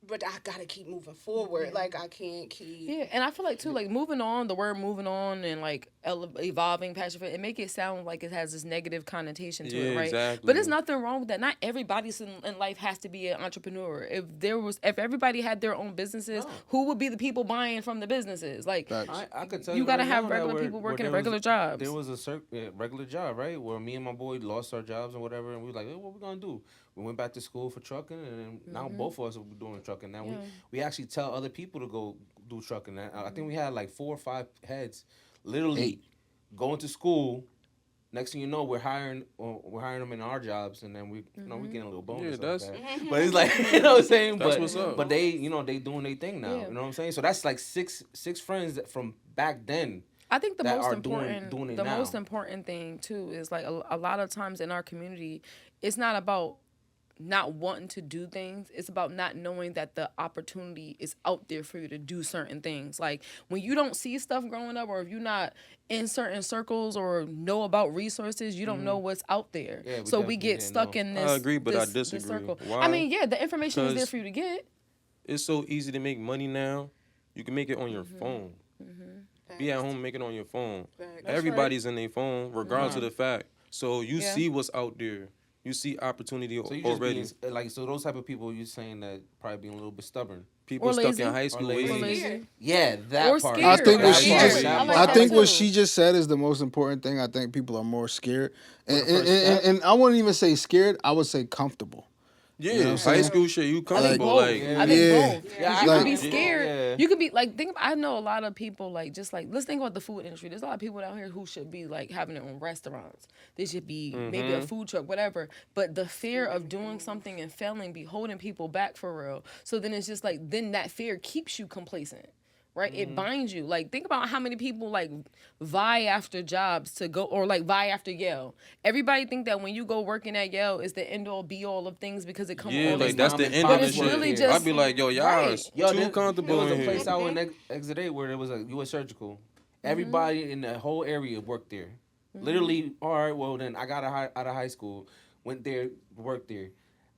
but I gotta keep moving forward. Like I can't keep. Yeah, and I feel like too, like moving on, the word moving on and like evolving, passion fit, it make it sound like it has this negative connotation to it, Yeah, right? exactly. But there's nothing wrong with that. Not everybody in life has to be an entrepreneur. If everybody had their own businesses, who would be the people buying from the businesses? Like I could tell you you gotta right have now that regular where- people where working there at regular was- jobs. There was a regular job, right? Where me and my boy lost our jobs and whatever, and we was like, hey, what we gonna do? We went back to school for trucking, and then now both of us will be doing trucking. Now we actually tell other people to go do trucking. And I think we had like 4 or 5 heads, literally going to school. Next thing you know, we're hiring them in our jobs, and then we we getting a little bonus. Yeah, that's- But it's like you know what I'm saying. That's but what's up. but they they doing their thing now. Yeah. You know what I'm saying. So that's like six friends that from back then. I think the that most are important, doing it the now. most important thing too is like a lot of times in our community, it's not about not wanting to do things. It's about not knowing that the opportunity is out there for you to do certain things. Like when you don't see stuff growing up, or if you're not in certain circles or know about resources, you don't know what's out there. Yeah, we so we definitely get didn't stuck know. in this. I agree, but I this disagree. circle. Why? I mean, yeah, the information is there 'Cause for you to get. It's so easy to make money now. You can make it on your phone. Be at home, and make it on your phone. Facts. Everybody's in their phone, regardless of the fact. So you Yeah. see what's out there. You see opportunity So you just already. being, like so those type of people you're saying that probably being a little bit stubborn. People Or stuck lazy. in high school lazy. Or age. lazy. Yeah, that Or part. scared. I think what Or she scared. just, I like I that think what too. she just said is the most important thing. I think people are more scared, and, the first step. and I wouldn't even say scared. I would say comfortable. Yeah, You know what I'm high saying? school shit, you I think comfortable. both. Like, I think Yeah. both. 'Cause Yeah, you like- can be yeah. scared. Yeah. You could be like, I know a lot of people like just like let's think about the food industry. There's a lot of people out here who should be like having their own restaurants. They should be maybe a food truck, whatever. But the fear of doing something and failing be holding people back for real. So then it's just like then that fear keeps you complacent. Right, it binds you. Like, think about how many people like vie after jobs to go, or like vie after Yale. Everybody think that when you go working at Yale is the end all be all of things because it comes. yeah, all like this that's stuff. the end But of the it's shit. really just- I'd be like, yo, y'all Right. is Yo, too there comfortable was a in place here. out in Exit 8 where there was a U.S. Surgical. Everybody in the whole area worked there. Literally, all right, well then I got out of high school, went there, worked there.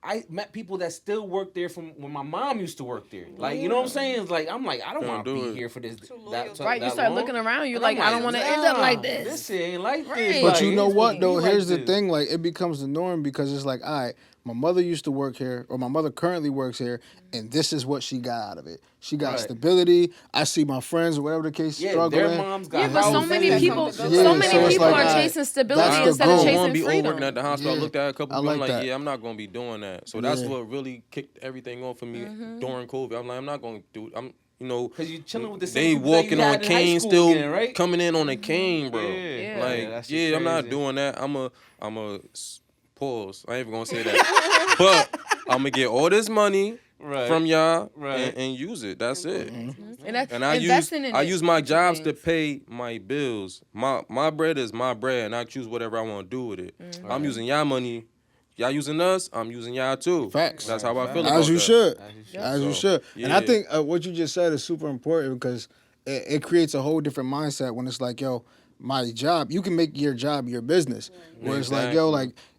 I met people that still work there from when my mom used to work there. Like, you know what I'm saying? It's like I'm like I don't want to do be it. here for this. loyal. Right, you that start long. looking around, you're And I'm like, I don't want to end up like This this. shit ain't like Right. this. But Like, you know it's what me though? like Here's the this. thing: like it becomes the norm because it's like, all right, my mother used to work here, or my mother currently works here, and this is what she got out of it. She got Right. stability. I see my friends, or whatever the case, Yeah, struggling. their moms got Yeah, but so houses. many That's people, something to Yeah, so so many it's people like, are alright, chasing that's stability the instead goal. of I chasing want to be freedom. over working at the hospital. Yeah. I looked at a couple I people, like I'm like, that. yeah, I'm not gonna be doing that. So that's Yeah. what really kicked everything off for me Mm-hmm. during COVID. I'm like, I'm not gonna do it. You know, Cause you chilling with the they same people that walking you on had in high cane, school still again, right? coming in on a cane, bro. Yeah. Like, that shit yeah, I'm not crazy. doing that. I'm a pause. I ain't even gonna say that, but I'm gonna get all this money Right. from y'all Right. and use it. That's it. And, that's, And I investing in I it use my teaches jobs to things. pay my bills. My bread is my bread, and I choose whatever I want to do with it. I'm using y'all money. Y'all using us. I'm using y'all too. Facts. That's how I feel about As you that. should. As you should. As you So, should. And I yeah. think what you just said is super important because it creates a whole different mindset when it's like, yo, my job, you can make your job your business. Where it's like, yo,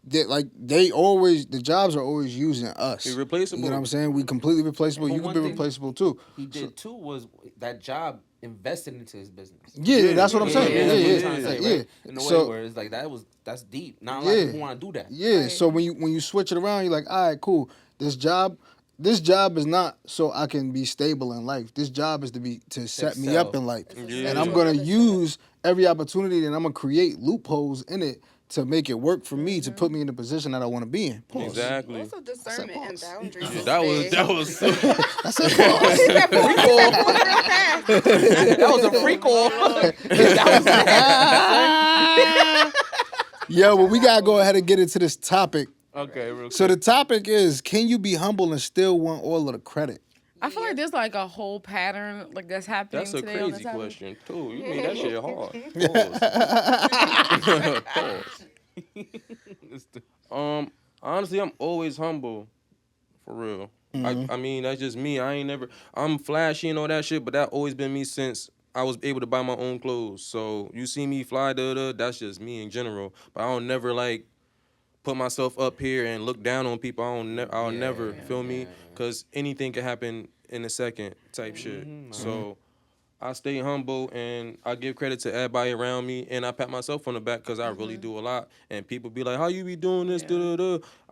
the jobs are always using us. Be replaceable. You know what I'm saying? We completely replaceable. But You can one be thing replaceable too. He did too was that job invested into his business. Yeah, that's what I'm saying. that's what Yeah, I'm trying to say, yeah. right? In a way So- where it's like that's deep. Not a lot of people want to do that. Yeah. So when you switch it around, you're like, all right, cool. This job is not so I can be stable in life. This job is to set me up Excel. in life. Yeah. And I'm gonna use every opportunity and I'm gonna create loopholes in it to make it work for me to put me in the position that I want to be in. Pause. Exactly. Also, discernment and pause. boundaries. Yeah, is that big. was. That's a pause. That was a free call. Yo, but we gotta go ahead and get into this topic. Okay, real So the topic is, can you be humble and still want all of the credit? I feel like there's like a whole pattern like that's happening That's a today on the crazy topic. question too. You made that shit hard. Pause. Honestly, I'm always humble, for real. I mean, that's just me. I'm flashy and all that shit, but that always been me since I was able to buy my own clothes. So you see me fly, that's just me in general. But I don't never like put myself up here and look down on people. I'll never feel me, because anything can happen in a second type shit. So I stay humble and I give credit to everybody around me, and I pat myself on the back because I really do a lot. And people be like, "How you be doing this?"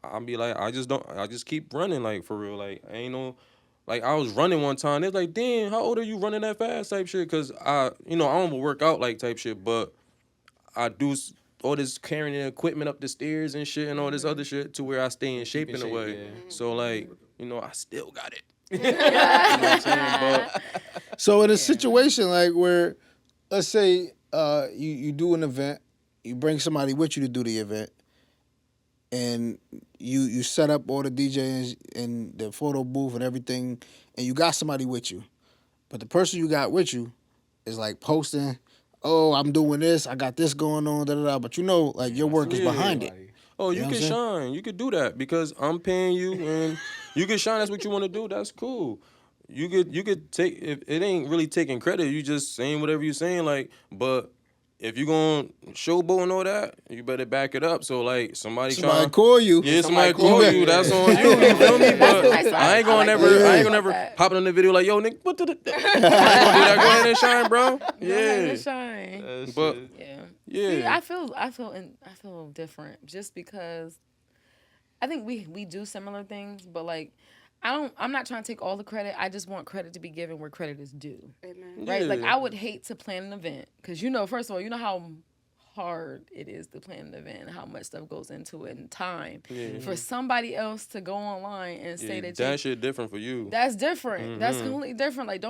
I'll be like, I just keep running, like, for real. Like, ain't no, like, I was running one time. It's like, damn, how old are you running that fast type shit? Because I don't work out like type shit, but I do all this carrying the equipment up the stairs and shit and all this other shit to where I stay in shape in a way. Yeah. So, like, I still got it. You know what I'm saying? But So in a situation like where, let's say you do an event, you bring somebody with you to do the event, and you set up all the DJs and the photo booth and everything, and you got somebody with you, but the person you got with you is like posting, "Oh, I'm doing this, I got this going on, da da da," but like your work is behind it. Oh, you can shine. You could do that because I'm paying you, and you can shine. That's what you want to do. That's cool. You could take, if it ain't really taking credit, you just saying whatever you saying, like, but if you gonna showboat and all that, you better back it up. So, like, somebody call you. Yeah, somebody call you. That's on you. You feel me? But I ain't gonna never pop in the video like, yo, nigga, what the? I ain't gonna do that. Go ahead and shine, bro. Yeah. Shine. But yeah. See, I feel different just because I think we do similar things, but like I'm not trying to take all the credit. I just want credit to be given where credit is due. Amen. Right? Like, I would hate to plan an event because, first of all, how hard it is to plan an event and how much stuff goes into it and time. Yeah. For somebody else to go online and say that shit different for you. That's different. Mm-hmm. That's completely different. Like,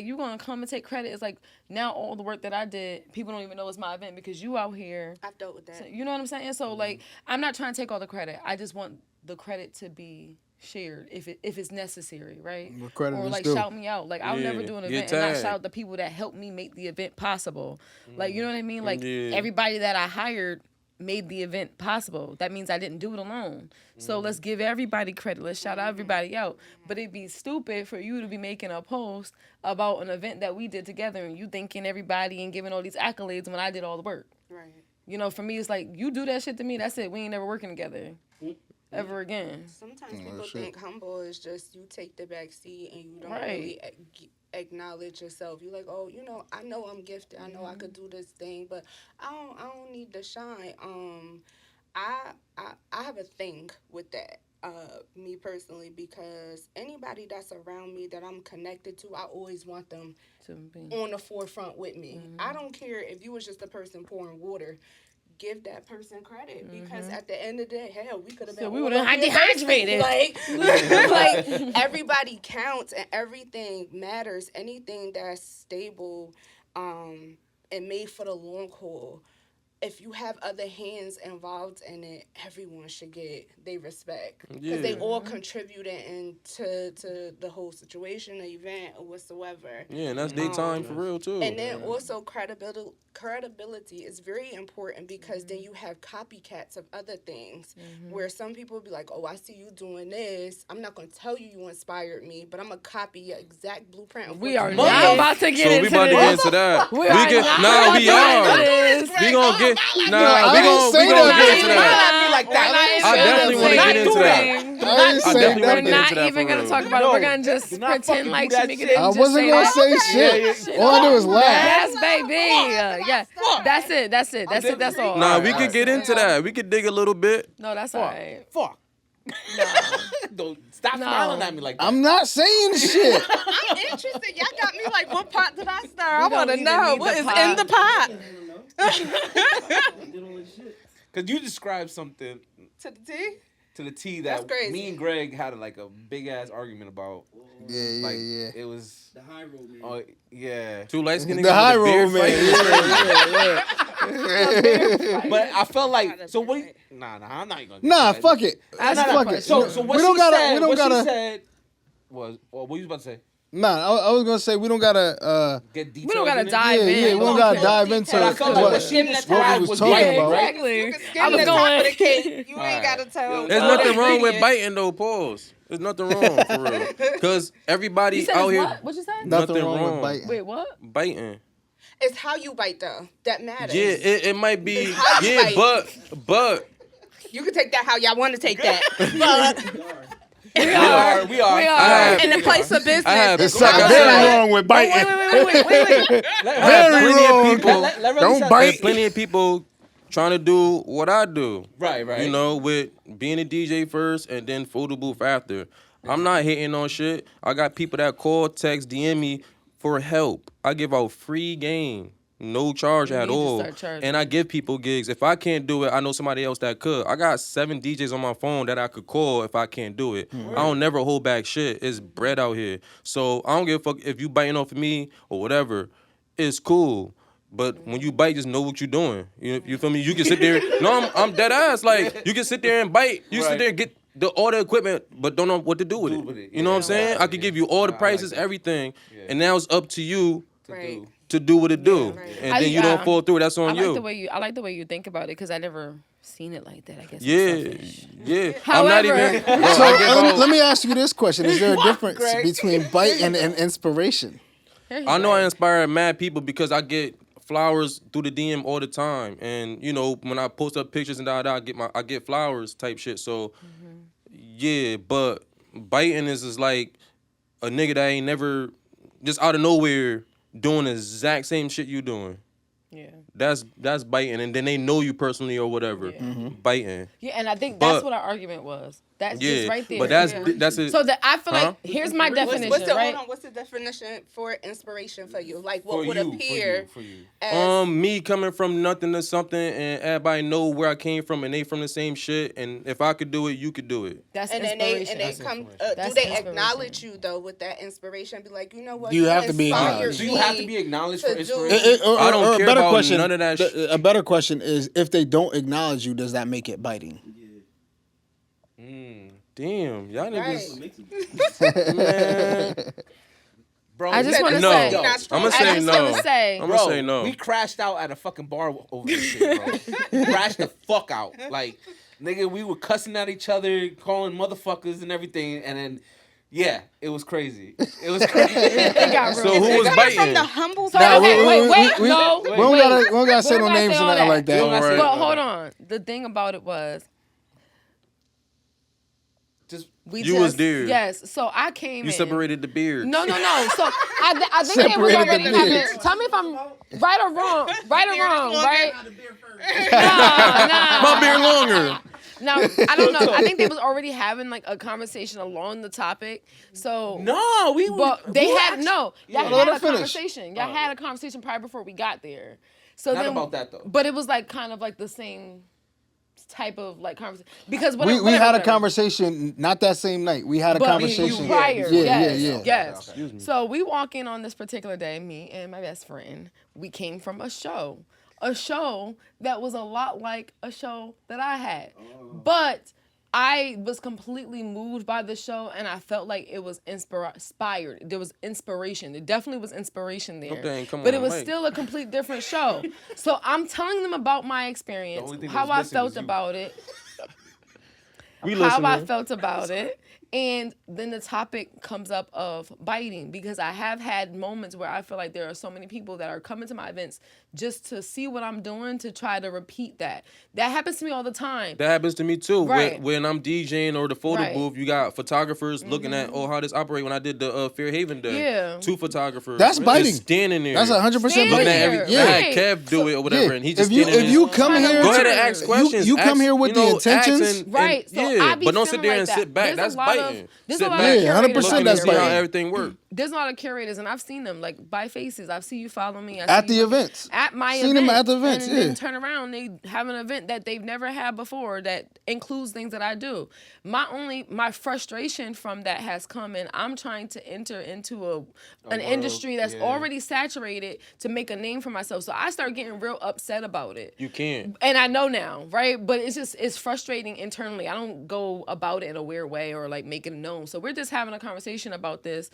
you gonna come and take credit. It's like, now all the work that I did, people don't even know it's my event because you out here. I've dealt with that. So, you know what I'm saying? So, like, I'm not trying to take all the credit. I just want the credit to be shared if it's necessary, right? Or like shout me out. Like, I'll never do an event and not shout the people that helped me make the event possible. Like, you know what I mean? Like, everybody that I hired made the event possible. That means I didn't do it alone. So let's give everybody credit. Let's shout everybody out. But it'd be stupid for you to be making a post about an event that we did together and you thanking everybody and giving all these accolades when I did all the work. Right. For me, it's like, you do that shit to me, that's it. We ain't never working together. Ever again. Sometimes people think humble is just you take the back seat and you don't really acknowledge yourself. You're like, oh, I know I'm gifted. I know I could do this thing, but I don't need to shine. I have a thing with that. Me personally, because anybody that's around me that I'm connected to, I always want them to be on the forefront with me. I don't care if you was just a person pouring water. Give that person credit because at the end of the day, hell, we could have been. So we would have dehydrated. Like everybody counts and everything matters. Anything that's stable, and made for the long haul. If you have other hands involved in it, everyone should get their respect because they all contributed into the whole situation, the event, or whatsoever. Yeah, and that's their time for real too. And then also credibility is very important because then you have copycats of other things where some people will be like, oh, I see you doing this. I'm not going to tell you inspired me, but I'm going to copy your exact blueprint. We are not about to get into this. So we about to get into that. We going to get. We gonna get into that. I definitely want to get into that. We're not even gonna talk about it. We're gonna just pretend like Shamika didn't. I wasn't gonna say shit. All I do is laugh. Yes, baby. Yeah, that's all. Nah, we could get into that. We could dig a little bit. No, that's all right. Fuck. Don't stop smiling at me like that. I'm not saying shit. I'm interested. Y'all got me like, what pot did I stir? I want to know what is in the pot. Because you described something to the T that me and Greg had like a big ass argument about. Yeah. It was the high road man. Oh yeah. Two light skinned niggas. The high road man. Yeah. But I felt like Nah, I'm not gonna. Nah, fuck it. Fuck it. So what she said was. What were you about to say? Nah, I was gonna say we don't gotta get details. We don't gotta dive in. Yeah, we don't gotta dive into I felt like what she described was talking about. Exactly. I was going. The cake. You ain't gotta tell. There's nothing wrong with biting though. Pause. There's nothing wrong for real. Because everybody out here. What you said? Nothing wrong with biting. Wait, what? Biting. It's how you bite though that matters. Yeah, it might be. But You can take that how y'all want to take that. But We are. in the place of business, There's There's something very wrong with biting. Wait. Very wrong. Don't There's bite. plenty of people trying to do what I do. Right. You know, with being a DJ first and then photo booth after. I'm not hating on shit. I got people that call, text, DM me for help. I give out free game. No charge You at need to all. start charging. And I give people gigs. If I can't do it, I know somebody else that could. I got 7 DJs on my phone that I could call if I can't do it. I don't never hold back shit. It's bread out here. So I don't give a fuck if you biting off of me or whatever. It's cool. But when you bite, just know what you're doing. You feel me? You can sit there. No, I'm dead ass. Like, you can sit there and bite. You sit there and get all the equipment, but don't know what to do with it. You know what I'm saying? I could give you all the prices, everything, and now it's up to you right. to do what it do. right. And then you don't fall through. That's on I you. like the way you think about it because I never seen it like that. I guess. I'm Yeah, selfish. yeah. However- I'm not even. Bro, So I give out- let me ask you this question: is there a difference Greg. between biting and inspiration? I know I inspire mad people because I get flowers through the DM all the time, and you know when I post up pictures and I get flowers type shit. So yeah, but biting is like a nigga that ain't never just out of nowhere doing the exact same shit you doing. Yeah. That's biting, and then they know you personally or whatever. Biting. Yeah, and I think that's But- what our argument was. That's Yeah, just right there. but that's it. So that I feel Huh? like here's my definition, What's the, right? what's the definition for inspiration for you? Like what For would you, appear for you. as Me coming from nothing to something, and everybody know where I came from, and they from the same shit. And if I could do it, you could do it. That's and then inspiration. they come. That's Do they inspiration. acknowledge you though with that inspiration? Be like, you know what? You have to be inspired acknowledged. Do you have to me be acknowledged for to do- inspiration? I don't care a better about question, none of that shit. A better question is: if they don't acknowledge you, does that make it biting? Damn, y'all niggas. Right. Man. Bro, I just said want to no. say. You're not I'm strong. gonna I say just no. want to say. I'm bro, gonna say no. we crashed out at a fucking bar over this shit, bro. Crashed the fuck out. Like, nigga, we were cussing at each other, calling motherfuckers and everything, and then, yeah, it was crazy. It was crazy. It got real. So who was Coming from biting? the humble So, side. okay, wait, we- no. We don't gotta say We're no not names saying and all nothing like We don't that. gotta say- But hold on. The thing about it was, Just You was there. Yes. So I came You in. separated the beards. No. So I think they was Separated the already having. beards. Tell me if I'm right or wrong. Right or wrong, right? My beard longer. No, I don't know. I think they was already having like a conversation along the topic. So no, we were. But they we were had actually- no. Yeah. Y'all Let had her a finish. conversation. Y'all had a conversation prior before we got there. So Not then, about that, though. But it was like kind of like the same type of like conversation because We had a whatever. conversation, not that same night. We had a But conversation. prior, Yeah. yes. So we walk in on this particular day, me and my best friend. We came from a show that was a lot like a show that I had, but I was completely moved by the show, and I felt like it was inspired. There was inspiration. There definitely was inspiration there. dang, come but on, it was Mike. still a complete different show. So I'm telling them about my experience, only thing that how was I missing was felt you. about it, We how I listening. felt about it. And then the topic comes up of biting because I have had moments where I feel like there are so many people that are coming to my events just to see what I'm doing to try to repeat that. That happens to me all the time. That happens to me too. Right. When I'm DJing or the photo Right. booth, you got photographers looking at how this operate. When I did the Fairhaven day, Yeah. 2 photographers. That's just biting. standing there. That's 100% Standing looking biting. at there. every. Yeah. I had Right. Kev do it or whatever, Yeah. and he just If you standing if you there. come here, Go ahead to- and ask questions. You come Ask, here with you the know, intentions. ask and- Right, so yeah, I be but don't sit feeling there like and that. sit back. There's a That's lot of- biting. there's Sit a lot back. of Yeah, 100% looking that's to see how biting. everything works. There's a lot of curators, and I've seen them like by faces. I've seen you follow me. I At see the you events. At my Seen event. them at the events, and yeah. then turn around, they have an event that they've never had before that includes things that I do. My frustration from that has come in. I'm trying to enter into an industry that's already saturated to make a name for myself. So I start getting real upset about it. You can't. And I know now, right? But it's frustrating internally. I don't go about it in a weird way or like make it known. So we're just having a conversation about this.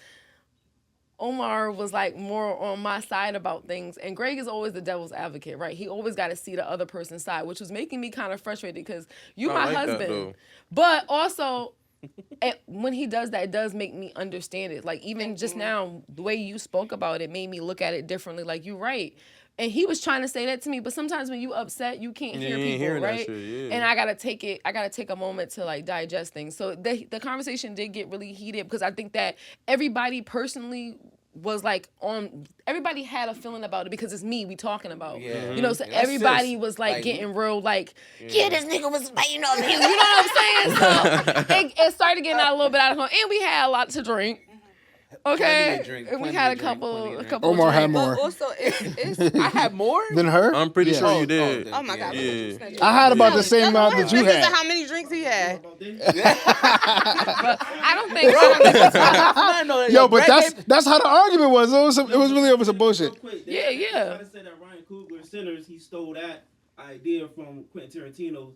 Omar was like more on my side about things, and Greg is always the devil's advocate, right? He always got to see the other person's side, which was making me kind of frustrated because you I my like that, husband, though. but also when he does that, it does make me understand it. Like even just now, the way you spoke about it made me look at it differently. Like you're right. And he was trying to say that to me, but sometimes when you upset, you can't hear you ain't people, hearing that right? shit, yeah. And I gotta take a moment to like digest things. So the conversation did get really heated because I think that everybody personally was like everybody had a feeling about it because it's me we talking about. Yeah. You know, so Yeah, that's everybody sis. was like Like, getting real like, yeah, this nigga was fighting over you. You know what I'm saying? So it started getting out a little bit out of control. And we had a lot to drink. Okay, Plenty of drink, and we plenty had of drink, plenty of a drink. couple. Omar of had drinks. more. But also, it's I had more than her. I'm pretty Yeah. sure you did. oh my God, look at you Yeah. snitching. I had about the same amount that you Niggas had. said how many drinks he had. But I don't think it's Yo, but that's how the argument was. It was really over some bullshit. Real quick, Yeah, yeah. Trying to say that Ryan Coogler Sinners, he stole that idea from Quentin Tarantino's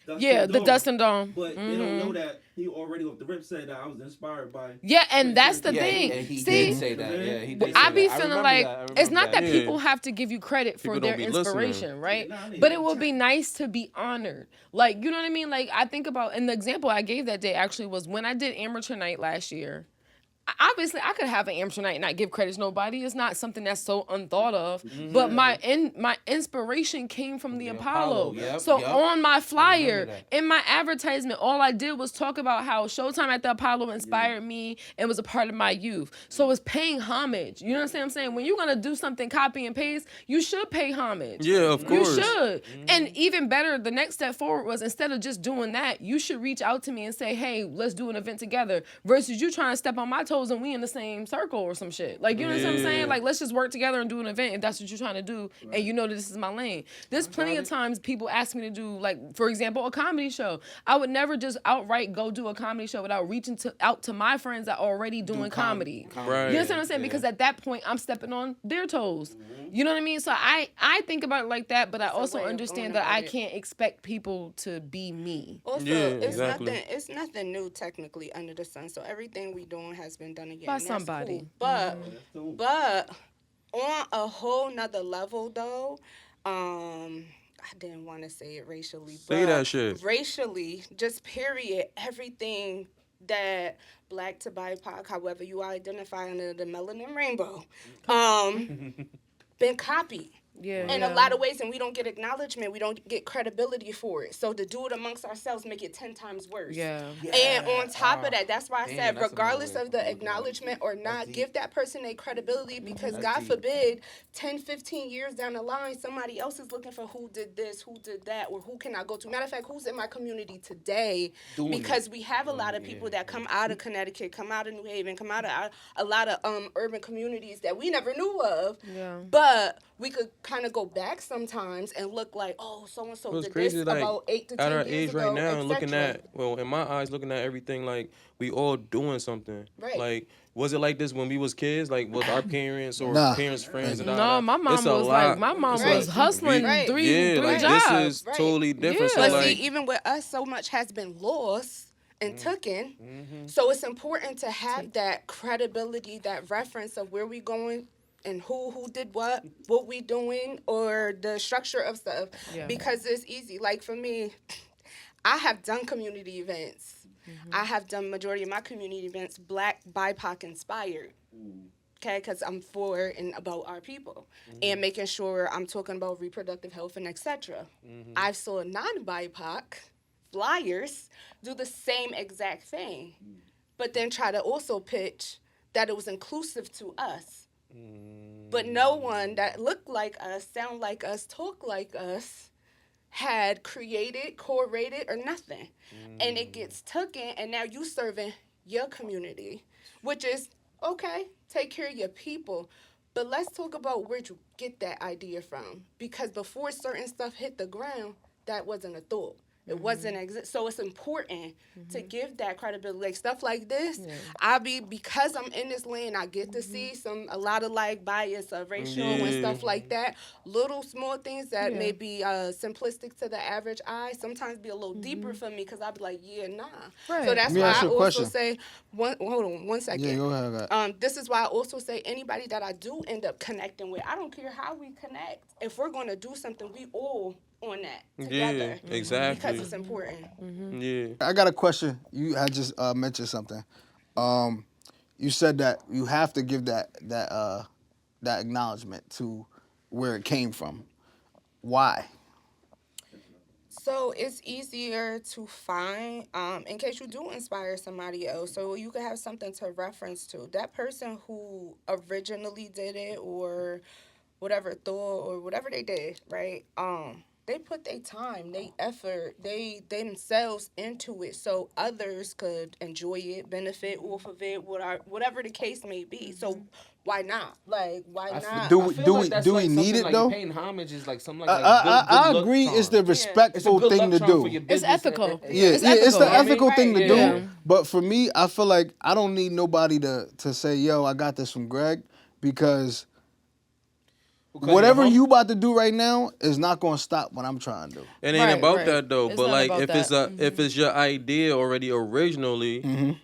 the Dustin Dome. But they don't know that he already off the rip said that I was inspired by. Yeah, and that's the Yeah, thing. and he See, did say that. Yeah, he did. I say be that. feeling remember like that. I it's remember not that Yeah. people have to give you credit for People their don't be listening. inspiration, right? Nah, they But it don't. would be nice to be honored. Like, you know what I mean? Like, I think about, and the example I gave that day actually was when I did Amateur Night last year. Obviously, I could have an amateur night and not give credit to nobody. It's not something that's so unthought of. But my inspiration came from the Apollo. Yep, So yep. on my flyer, remember that. in my advertisement, all I did was talk about how Showtime at the Apollo inspired me and was a part of my youth. So it's paying homage. You know what I'm saying? When you're gonna do something copy and paste, you should pay homage. Yeah, of course. You should. And even better, the next step forward was instead of just doing that, you should reach out to me and say, hey, let's do an event together. Versus you trying to step on my toes and we in the same circle or some shit. Like, you know what I'm saying? Like, let's just work together and do an event if that's what you're trying to do. And you know that this is my lane. There's plenty of times people ask me to do, like, for example, a comedy show. I would never just outright go do a comedy show without reaching out to my friends that are already doing comedy. Right. You understand what I'm saying? Yeah. Because at that point, I'm stepping on their toes. You know what I mean? So I think about it like that, but I also way of understand going that I about it. can't expect people to be me. Also, Yeah, it's exactly. it's nothing new technically under the sun. So everything we doing has been done again. By and that's somebody. cool. But on a whole nother level though, I didn't want to say it racially. Say but that shit. Racially, just period, everything that Black to BIPOC, however you identify under the melanin rainbow, been copied. Yeah. In a lot of ways, and we don't get acknowledgement, we don't get credibility for it. So to do it amongst ourselves make it 10 times worse. Yeah. And on top of that, that's why I Damn, said, that's regardless another of the way. acknowledgement or not, deep. give that person a credibility because That's God deep. forbid, 10, 15 years down the line, somebody else is looking for who did this, who did that, or who can I go to. Matter of fact, who's in my community today? Doing Because it. we have a lot of people that come out of Connecticut, come out of New Haven, come out of a lot of urban communities that we never knew of. Yeah. But we could kind of go back sometimes and look like, oh, so-and-so Well, it's did crazy, this like, about 8 to 10 at our years age ago, right now and looking etc. at, well, in my eyes, looking at everything, like, we all doing something. Right. Like, was it like this when we was kids? Like, was our parents or Nah. parents, friends, and all No, that? my mom It's a was lot. like, my mom It's was like, hustling Right. three like, jobs. this is Right. totally different. Yeah. So, But like, see, even with us, so much has been lost and Mm-hmm. taken. So it's important to have that credibility, that reference of where we going and who did what we doing, or the structure of stuff. Yeah. Because it's easy. Like for me, I have done community events. I have done majority of my community events Black, BIPOC inspired. Okay, because I'm for and about our people and making sure I'm talking about reproductive health and etc. I've saw non-BIPOC flyers do the same exact thing, but then try to also pitch that it was inclusive to us. But no one that looked like us, sound like us, talk like us had created, curated, or nothing. And it gets taken, and now you serving your community, which is, okay, take care of your people. But let's talk about where'd you get that idea from. Because before certain stuff hit the ground, that wasn't a thought. It wasn't so it's important to give that credibility. Like stuff like this, because I'm in this lane, I get to see a lot of like bias of racial and stuff like that. Little small things that may be simplistic to the average eye sometimes be a little deeper for me because I'll be like, yeah, nah. Right. So that's Let me why ask I you a also question. say, hold on one second. Yeah, go ahead. This is why I also say anybody that I do end up connecting with, I don't care how we connect. If we're going to do something, we all on that together. yeah, exactly. Because it's important. Yeah. I got a question. You had just mentioned something. You said that you have to give that acknowledgement to where it came from. Why? So it's easier to find in case you do inspire somebody else. So you can have something to reference to. That person who originally did it or whatever thought or whatever they did, right? They put their time, their effort, they themselves into it so others could enjoy it, benefit off of it, whatever the case may be. So why not? Like, why not? Do I we feel do like we that's do like we need something it like though? paying homage is like something I, like a good I luck agree. charm. It's the It's a respectful good thing luck to charm do. for your It's business. ethical. Yeah, It's it's the ethical. ethical Right, thing to do. yeah. But for me, I feel like I don't need nobody to say, "Yo, I got this from Greg," because whatever you about to do right now is not going to stop what I'm trying to do. It ain't Right, about right. that though. It's But not like about if that. if it's your idea already originally,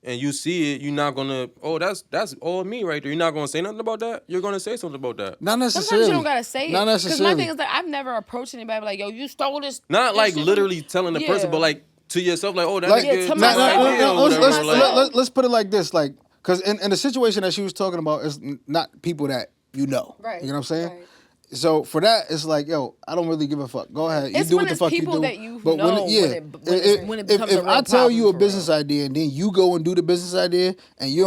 and you see it, you're not gonna. Oh, that's all me right there. You're not gonna say nothing about that. You're gonna say something about that. Not necessarily. Sometimes you don't gotta say it. Not Because my necessarily. thing is that I've never approached anybody like, yo, you stole this. Not this like shit from- literally telling the person, Yeah. but like to yourself, like, oh, that Like, nigga to took myself. my idea or let's, whatever. Like, let's put it like this, like, because in the situation that she was talking about is not people that you know. Right. You know what I'm saying? Right. So for that, it's like, yo, I don't really give a fuck. Go ahead, you It's do when what the it's fuck you people do. that you but know when it, yeah, when it if becomes a real I tell you a problem for business real. idea and then you go and do the business idea and you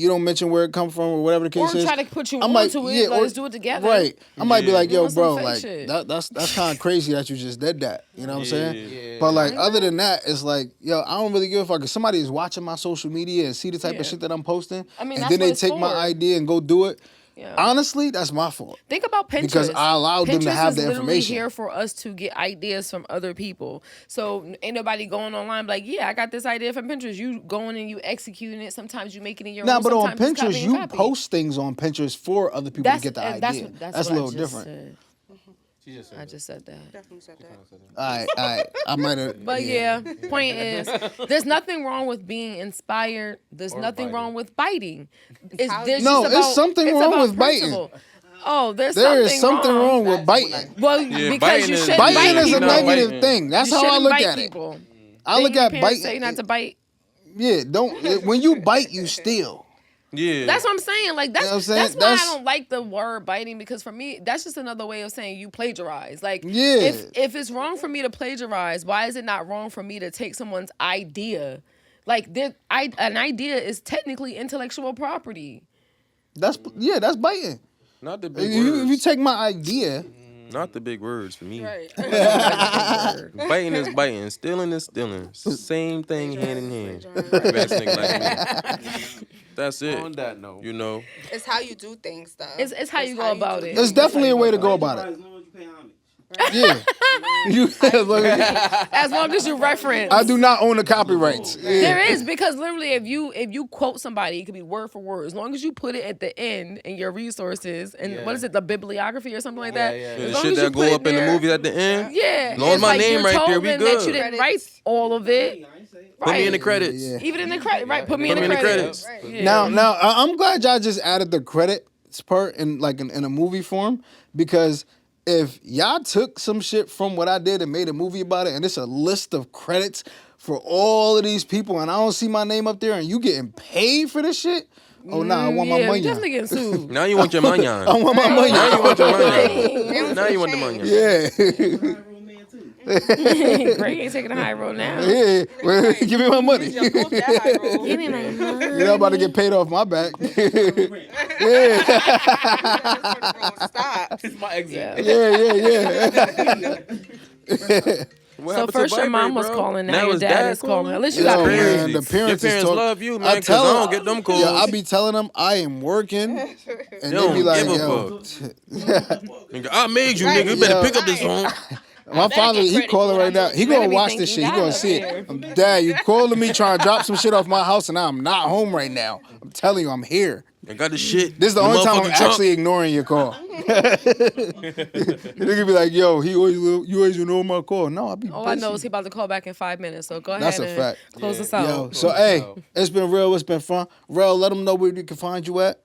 don't mention where it come from or whatever the case Or is. try to put you I might- onto it, yeah, like, or- let's do it together. Right. I might be Yeah. like, yo, Doing some bro, fake like shit. that's kind of crazy that you just did that. You know what I'm saying? Yeah. But like other than that, it's like, yo, I don't really give a fuck. If somebody is watching my social media and see the type Yeah. of shit that I'm posting, I mean, and that's then what they it's take my for. idea and go do it. Yeah. Honestly, that's my fault. Think about Pinterest. Because I allowed them to Pinterest have is the literally information. here for us to get ideas from other people. So ain't nobody going online like, yeah, I got this idea from Pinterest. You going and you executing it. Sometimes you make it in your Nah, own. but on sometimes it's copy Pinterest, and you copy. post things on Pinterest for other people to get the and idea. That's a what little I just different. Said. She just said I that. just said that. Definitely said that. All right. I might have. But yeah, point is, there's nothing wrong with being inspired. There's Or nothing biting. wrong with biting. It's, How- there's No, just it's about, something it's wrong about with biting. principle. Oh, There is something wrong with biting. Well, Yeah, because biting you is- shouldn't Biting bite is a people. negative biting. thing. That's You how I shouldn't look bite at it. people. I look Didn't your at parents biting. say not to bite. Yeah, don't. When you bite, you steal. yeah. That's what I'm saying. Like You know what I'm saying? that's why That's- I don't like the word biting, because for me that's just another way of saying you plagiarize. Like Yeah. if it's wrong for me to plagiarize, why is it not wrong for me to take someone's idea? Like an idea is technically intellectual property. That's biting. Not the big If you words. take my idea, Not the big words for me. Right. Biting is biting. Stealing is stealing. Same thing, hand in hand. Best nigga like me. That's it. On that note. You know. It's how you do things, though. It's how you go about it. there's definitely a way to go about it. As long as you pay homage. Yeah. As long as you reference. I do not own the copyrights. Yeah. There is, because literally if you quote somebody, it could be word for word. As long as you put it at the end in your resources and Yeah. what is it, the bibliography or something like Yeah, that. yeah, As yeah. The long shit as you that put go it up in the there- movies at the end. Yeah. As long as it's my like name you're right there, we told them that good. you didn't Credits. write all of it. I ain't say it. Put me in the Right. credits. Yeah. Even in the credit, right? Put me Put in me the in the credits. credits. Yeah. Now, I'm glad y'all just added the credits part in a movie form, because if y'all took some shit from what I did and made a movie about it, and it's a list of credits for all of these people, and I don't see my name up there, and you getting paid for this shit, oh nah, I want my yeah, money. we definitely getting sued. Now you want your money I on. want my money. Now you want your money They on. was Now you gonna want the change. money on. Yeah. High road man too. Greg ain't taking the high road now. Yeah, well, give me my money. Jump off that high road. Give me my money. You're not about to get paid off my back. Stop. It's my exit. Yeah. Yeah. What So happened to first your Vibrate, mom was bro? calling, now your it's dad is cool? calling. At least you That's got crazy. man, the parents Your is parents talk- love you, I man, because tell I them- don't get them calls. Yeah, I be telling them I am working, and they don't be like, give a yo. Nigga, I made you, Right. nigga. You better Yo. pick up this phone. My father, get he credit calling for right now. it. He Better gonna be watch this thinking shit. He God gonna up see there. it. Dad, you calling me trying to drop some shit off my house, and I'm not home right now. I'm telling you, I'm here. I got the shit. This is the only time I'm motherfucking trunk. actually ignoring your call. Nigga be like, yo, you always ignore my call. No, I be All I busy. know is he about to call back in 5 minutes. So go ahead That's a and fact. close Yeah. us out. Yo, so hey, it's been real. It's been fun. Rel, let them know where they can find you at.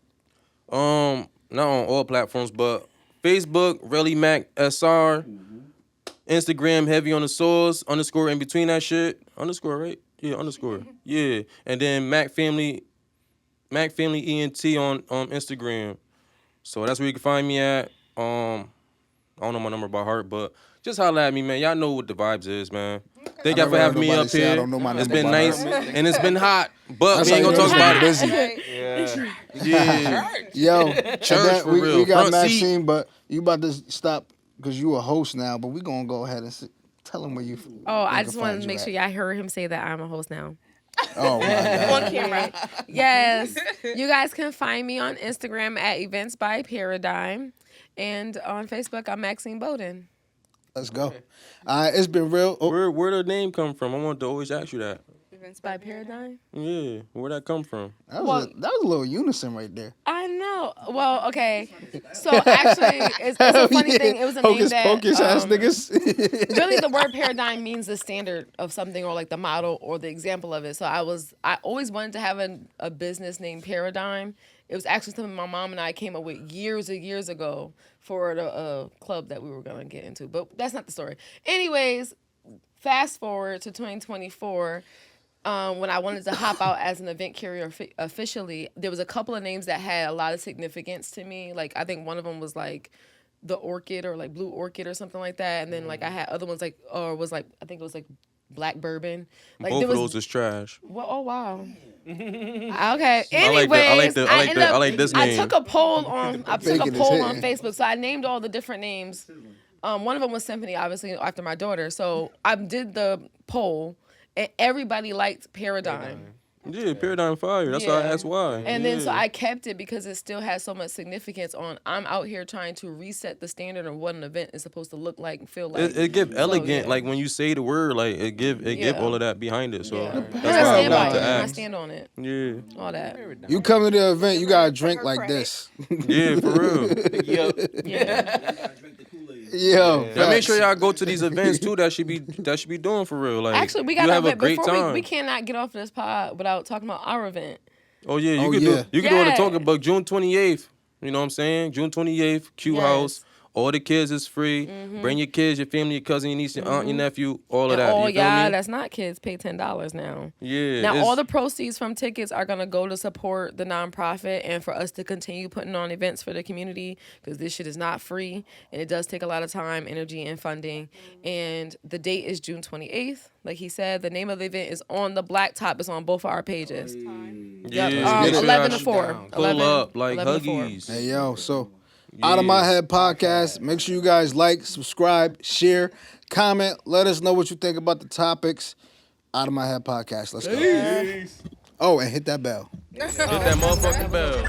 Not on all platforms, but Facebook, Relly Mac SR. Instagram, heavy on the sauce, underscore in between that shit. Underscore, right? Yeah, underscore. Yeah. And then Mac Family ENT on Instagram. So that's where you can find me at. I don't know my number by heart, but just holla at me, man. Y'all know what the vibes is, man. Thank I y'all for never heard having me nobody up say I here. don't know my It's number been by nice heart. and it's been hot, but That's we ain't how gonna you talk know about it's it. busy. Yeah. Yo, and Church then for we real. got Front seat. Maxine, but you about to stop because you a host now. But we gonna go ahead and tell them where you. Oh, I can just find wanted to you make at. sure y'all heard him say that I'm a host now. Oh my God. On camera. Yes. You guys can find me on Instagram at Events by Paradigm. And on Facebook, I'm Maxine Bowden. Let's go. All right, it's been real. Oh, Where the name come from? I want to always ask you that. Events By Paradigm? Yeah, where that come from? that was a little unison right there. I know. Well, okay. So actually, it's a funny thing. It was a name Hocus that pocus ass niggas. really the word paradigm means the standard of something or like the model or the example of it. So I always wanted to have a business named Paradigm. It was actually something my mom and I came up with years and years ago for the club that we were gonna get into. But that's not the story. Anyways, fast forward to 2024. When I wanted to hop out as an event carrier officially, there was a couple of names that had a lot of significance to me. Like I think one of them was like the orchid or like blue orchid or something like that, and then like I had other ones like I think it was like black bourbon. Like Both there of was, those is trash. well, oh wow. Okay. I like Anyways, I like this I name. took a poll on Bacon is hitting. Facebook, so I named all the different names. One of them was Symphony, obviously after my daughter. So I did the poll, and everybody liked Paradigm. Yeah, Paradigm Fire. That's why I Yeah. asked why. And then so Yeah. I kept it because it still has so much significance on I'm out here trying to reset the standard of what an event is supposed to look like and feel like. It give elegant, yeah. like when you say the word, like it give Yeah. all of that behind it. So Yeah. that's And why I I stand by wanted it. to And I ask. stand on it. Yeah, All that. You come to the event, you gotta drink her like credit. this. yeah, for real. Yeah. Drink the Kool-Aid. Yo, Yeah, make facts. sure y'all go to these events too. That should be doing for real. Like Actually, we you got have our a event. great Before time. we cannot get off this pod without talking about our event. Oh yeah, you Oh, can yeah. do you can do all the Yeah. talking about June 28th. You know what I'm saying? June 28th, Q Yes. House. All the kids is free. Bring your kids, your family, your cousin, your niece, your aunt, your nephew, all of And that. all You feel y'all me? that's not kids pay $10 now. Yeah. Now it's- all the proceeds from tickets are gonna go to support the nonprofit and for us to continue putting on events for the community because this shit is not free and it does take a lot of time, energy, and funding. And the date is June 28th. Like he said, the name of the event is on the black top. It's on both of our pages. yeah, Yep. make sure 11 y'all to 4. down. Pull 11 up like 11 to 4. Huggies. Hey yo, so Out of My Head podcast. Make sure you guys like, subscribe, share, comment. Let us know what you think about the topics. Out of My Head podcast. Let's go. Oh, and hit that bell. Hit that motherfucking bell.